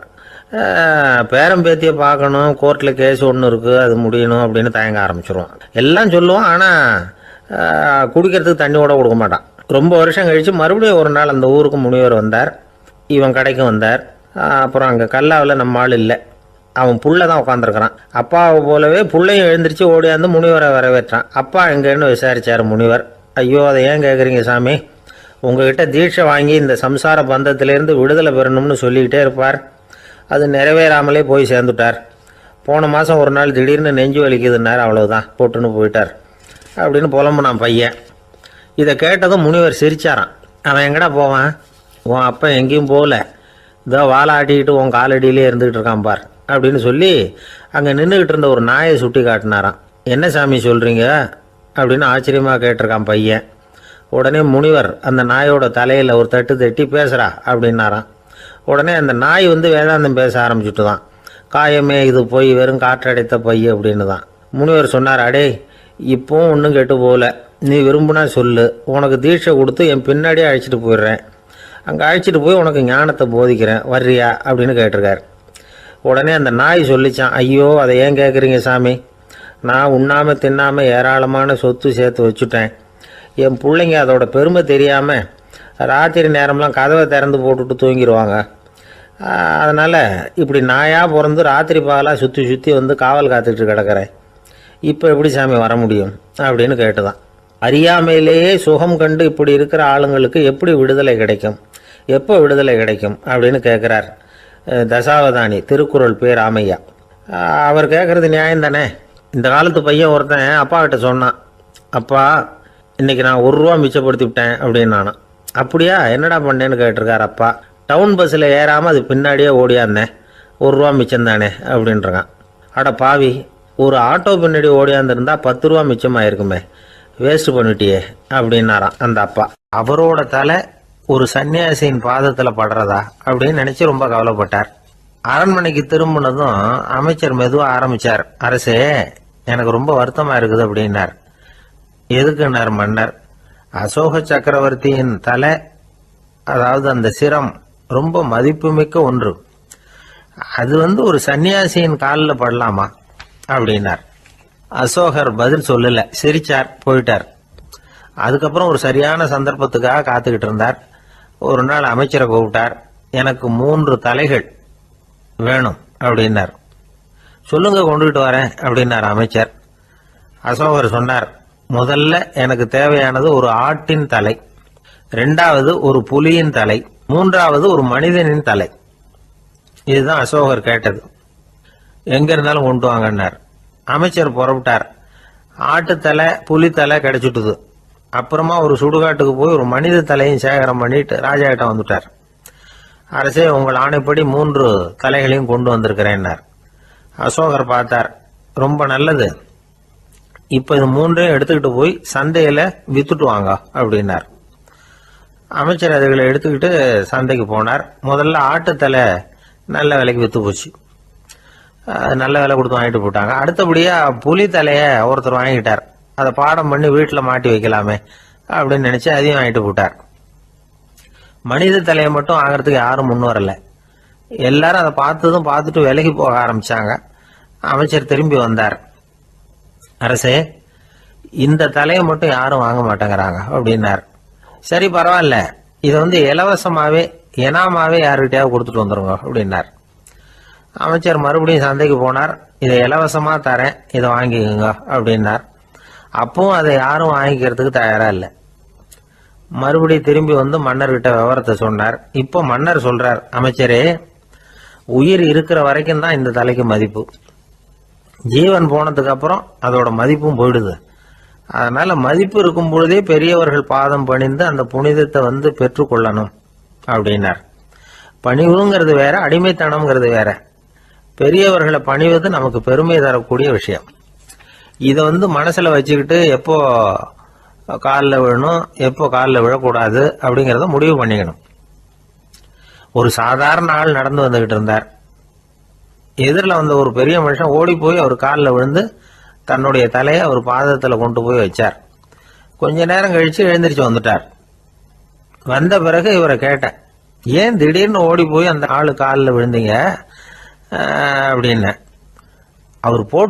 பேரம்பேத்தியை பார்க்கணும், கோர்ட்டில் கேஸ் ஒன்று இருக்குது, அது முடியணும் அப்படின்னு தயங்க ஆரம்பிச்சிருவான். எல்லாம் சொல்லுவான், ஆனால் குடிக்கிறதுக்கு தண்ணி கூட கொடுக்க மாட்டான். ரொம்ப வருஷம் கழித்து மறுபடியும் ஒரு நாள் அந்த ஊருக்கு முனிவர் வந்தார். இவன் கடைக்கும் வந்தார். அப்புறம் அங்கே கல்லாவில் நம்ம ஆள் இல்லை, அவன் புள்ள தான் உட்காந்துருக்கிறான். அப்பாவை போலவே புள்ளையும் எழுந்திரிச்சு ஓடியாந்து முனிவரை வரவேற்றான். அப்பா எங்கேன்னு விசாரித்தார் முனிவர். ஐயோ அதை ஏன் கேட்குறீங்க சாமி, உங்ககிட்ட தீட்சை வாங்கி இந்த சம்சார பந்தத்திலேருந்து விடுதலை பெறணும்னு சொல்லிக்கிட்டே இருப்பார், அது நிறைவேறாமலே போய் சேர்ந்துட்டார். போன மாதம் ஒரு நாள் திடீர்னு நெஞ்சு வலிக்குதுன்னார், அவ்வளோதான் போட்டுன்னு போயிட்டார் அப்படின்னு புலம்புனான் பையன். இதை கேட்டதும் முனிவர் சிரிச்சாரான். அவன் எங்கடா போவான், உன் அப்பா எங்கேயும் போகல, இதோ வாழை ஆட்டிக்கிட்டு உன் காலடியிலே இருந்துக்கிட்டு இருக்கான் பார் அப்படின்னு சொல்லி அங்கே நின்றுக்கிட்டு இருந்த ஒரு நாயை சுட்டி காட்டினாரான். என்ன சாமி சொல்கிறீங்க அப்படின்னு ஆச்சரியமாக கேட்டிருக்கான் பையன். உடனே முனிவர் அந்த நாயோட தலையில் ஒரு தட்டு தட்டி பேசுகிறா அப்படின்னாரான். உடனே அந்த நாய் வேதாந்தம் பேச ஆரம்பிச்சுட்டு தான். காயமே இது போய் வெறும் காற்றடைத்த பைய அப்படின்னு தான். முனிவர் சொன்னார், அடே இப்போவும் ஒன்றும் கெட்டு போகல, நீ விரும்புனா சொல்லு, உனக்கு தீட்சை கொடுத்து என் பின்னாடியே அழைச்சிட்டு போயிடுறேன், அங்கே அழைச்சிட்டு போய் உனக்கு ஞானத்தை போதிக்கிறேன், வர்றியா அப்படின்னு கேட்டிருக்கார். உடனே அந்த நாய் சொல்லிச்சான், ஐயோ அதை ஏன் கேட்குறீங்க சாமி, நான் உண்ணாமல் தின்னாமல் ஏராளமான சொத்து சேர்த்து வச்சுட்டேன். என் பிள்ளைங்க அதோட பெருமை தெரியாமல் ராத்திரி நேரம்லாம் கதவை திறந்து போட்டுட்டு தூங்கிடுவாங்க. அதனால் இப்படி நாயாக பிறந்து ராத்திரி பகலாக சுற்றி சுற்றி காவல் காத்துட்டு கிடக்கிறேன். இப்போ எப்படி சாமி வர முடியும் அப்படின்னு கேட்டுதான். அறியாமையிலேயே சுகம் கண்டு இப்படி இருக்கிற ஆளுங்களுக்கு எப்படி விடுதலை கிடைக்கும், எப்போ விடுதலை கிடைக்கும் அப்படின்னு கேட்குறார் தசாவதானி, திருக்குறள் பேர் ராமையா. அவர் கேட்குறது நியாயம் தானே. இந்த காலத்து பையன் ஒருத்தன் அப்பா கிட்ட சொன்னான், அப்பா இன்றைக்கி நான் ₹1 மிச்சப்படுத்தி விட்டேன் அப்படின்னு. நானும் அப்படியா என்னடா பண்ணேன்னு கேட்டிருக்கார் அப்பா. டவுன் பஸ்ஸில் ஏறாமல் அது பின்னாடியே ஓடியாந்தேன், ₹1 மிச்சம் தானே அப்படின்றான். அட பாவி, ஒரு ஆட்டோ பின்னாடி ஓடியாந்துருந்தா ₹10 மிச்சமாயிருக்குமே, வேஸ்ட் பண்ணிட்டியே அப்படின்னாரான் அந்த அப்பா. அவரோட தலை ஒரு சன்னியாசியின் பாதத்தில் படுறதா அப்படின்னு நினச்சி ரொம்ப கவலைப்பட்டார். அரண்மனைக்கு திரும்பினதும் அமைச்சர் மெதுவாக ஆரம்பித்தார், அரசே எனக்கு ரொம்ப வருத்தமாக இருக்குது அப்படின்னார். எதுக்குன்னார் மன்னர். அசோக சக்கரவர்த்தியின் தலை, அதாவது அந்த சிரம் ரொம்ப மதிப்புமிக்க ஒன்று, அது ஒரு சன்னியாசியின் காலில் படலாமா அப்படின்னார். அசோகர் பதில் சொல்லல, சிரிச்சார், போயிட்டார். அதுக்கப்புறம் ஒரு சரியான சந்தர்ப்பத்துக்காக காத்துக்கிட்டு இருந்தார். ஒரு நாள் அமைச்சரை கூப்பிட்டார். எனக்கு 3 தலைகள் வேணும் அப்படின்னார். சொல்லுங்க கொண்டுகிட்டு வரேன் அப்படின்னார் அமைச்சர். அசோகர் சொன்னார், முதல்ல எனக்கு தேவையானது ஒரு ஆட்டின் தலை, 2வது ஒரு புலியின் தலை, 3வது ஒரு மனிதனின் தலை. இதுதான் அசோகர் கேட்டது. எங்க இருந்தாலும் கொண்டு வாங்கன்னார். அமைச்சர் புறப்பட்டார். ஆட்டுத்தலை புலித்தலை கிடைச்சிட்டுது. அப்புறமா ஒரு சுடுகாட்டுக்கு போய் ஒரு மனித தலையும் சேகரம் பண்ணிட்டு ராஜா கிட்ட வந்துட்டார். அரசே உங்கள் ஆணைப்படி 3 தலைகளையும் கொண்டு வந்திருக்கிறேன்னார். அசோகர் பார்த்தார், ரொம்ப நல்லது, இப்போ இது 3ஐயும் எடுத்துக்கிட்டு போய் சந்தையில் வித்துட்டு வாங்க அப்படின்னார். அமைச்சர் அதுகளை எடுத்துக்கிட்டு சந்தைக்கு போனார். முதல்ல ஆட்டுத்தலை நல்ல விலைக்கு விற்று போச்சு, நல்ல விலை கொடுத்து வாங்கிட்டு போட்டாங்க. அடுத்தபடியாக புலி தலையை ஒருத்தர் வாங்கிட்டார். அதை பாடம் பண்ணி வீட்டில் மாட்டி வைக்கலாமே அப்படின்னு நினச்சி அதையும் வாங்கிட்டு போட்டார். மனித தலையை மட்டும் வாங்கிறதுக்கு யாரும் முன் வரல. எல்லாரும் அதை பார்த்துட்டு விலகி போக ஆரம்பித்தாங்க. அமைச்சர் திரும்பி வந்தார். அரசே இந்த தலையை மட்டும் யாரும் வாங்க மாட்டேங்கிறாங்க அப்படின்னார். சரி பரவாயில்ல, இதை இலவசமாகவே எனாமாவே யாருக்கிட்டையாவது கொடுத்துட்டு வந்துருங்க அப்படின்னார். அமைச்சர் மறுபடியும் சந்தைக்கு போனார். இதை இலவசமாக தரேன், இதை வாங்கிக்கோங்க அப்படின்னார். அப்பவும் அதை யாரும் வாங்கிக்கிறதுக்கு தயாராக இல்லை. மறுபடியும் திரும்பி மன்னர்கிட்ட விவரத்தை சொன்னார். இப்போ மன்னர் சொல்றார், அமைச்சரே உயிர் இருக்கிற வரைக்கும் தான் இந்த தலைக்கு மதிப்பு, ஜீவன் போனதுக்கு அப்புறம் அதோட மதிப்பும் போயிடுது. அதனால மதிப்பு இருக்கும் பொழுதே பெரியவர்கள் பாதம் பணிந்து அந்த புனிதத்தை பெற்றுக்கொள்ளணும் அப்படின்னார். பணிவுங்கிறது வேற, அடிமைத்தனம்ங்கிறது வேற. பெரியவர்களை பணிவது நமக்கு பெருமை தரக்கூடிய விஷயம். இதை மனசுல வச்சுக்கிட்டு எப்போ காலில் விழணும், எப்போ காலில் விழக்கூடாது அப்படிங்கிறத முடிவு பண்ணிக்கணும். ஒரு சாதாரண ஆள் நடந்து வந்துகிட்டு இருந்தார். எதிரில் ஒரு பெரிய மனுஷன் ஓடி போய் அவர் காலில் விழுந்து தன்னுடைய தலையை அவர் பாதத்தில் கொண்டு போய் வச்சார். கொஞ்ச நேரம் கழிச்சு எழுந்திரிச்சு வந்துட்டார். வந்த பிறகு இவரை கேட்டேன், ஏன் திடீர்னு ஓடி போய் அந்த ஆளு காலில் விழுந்தீங்க அப்படின்னு. அவர் போட்டு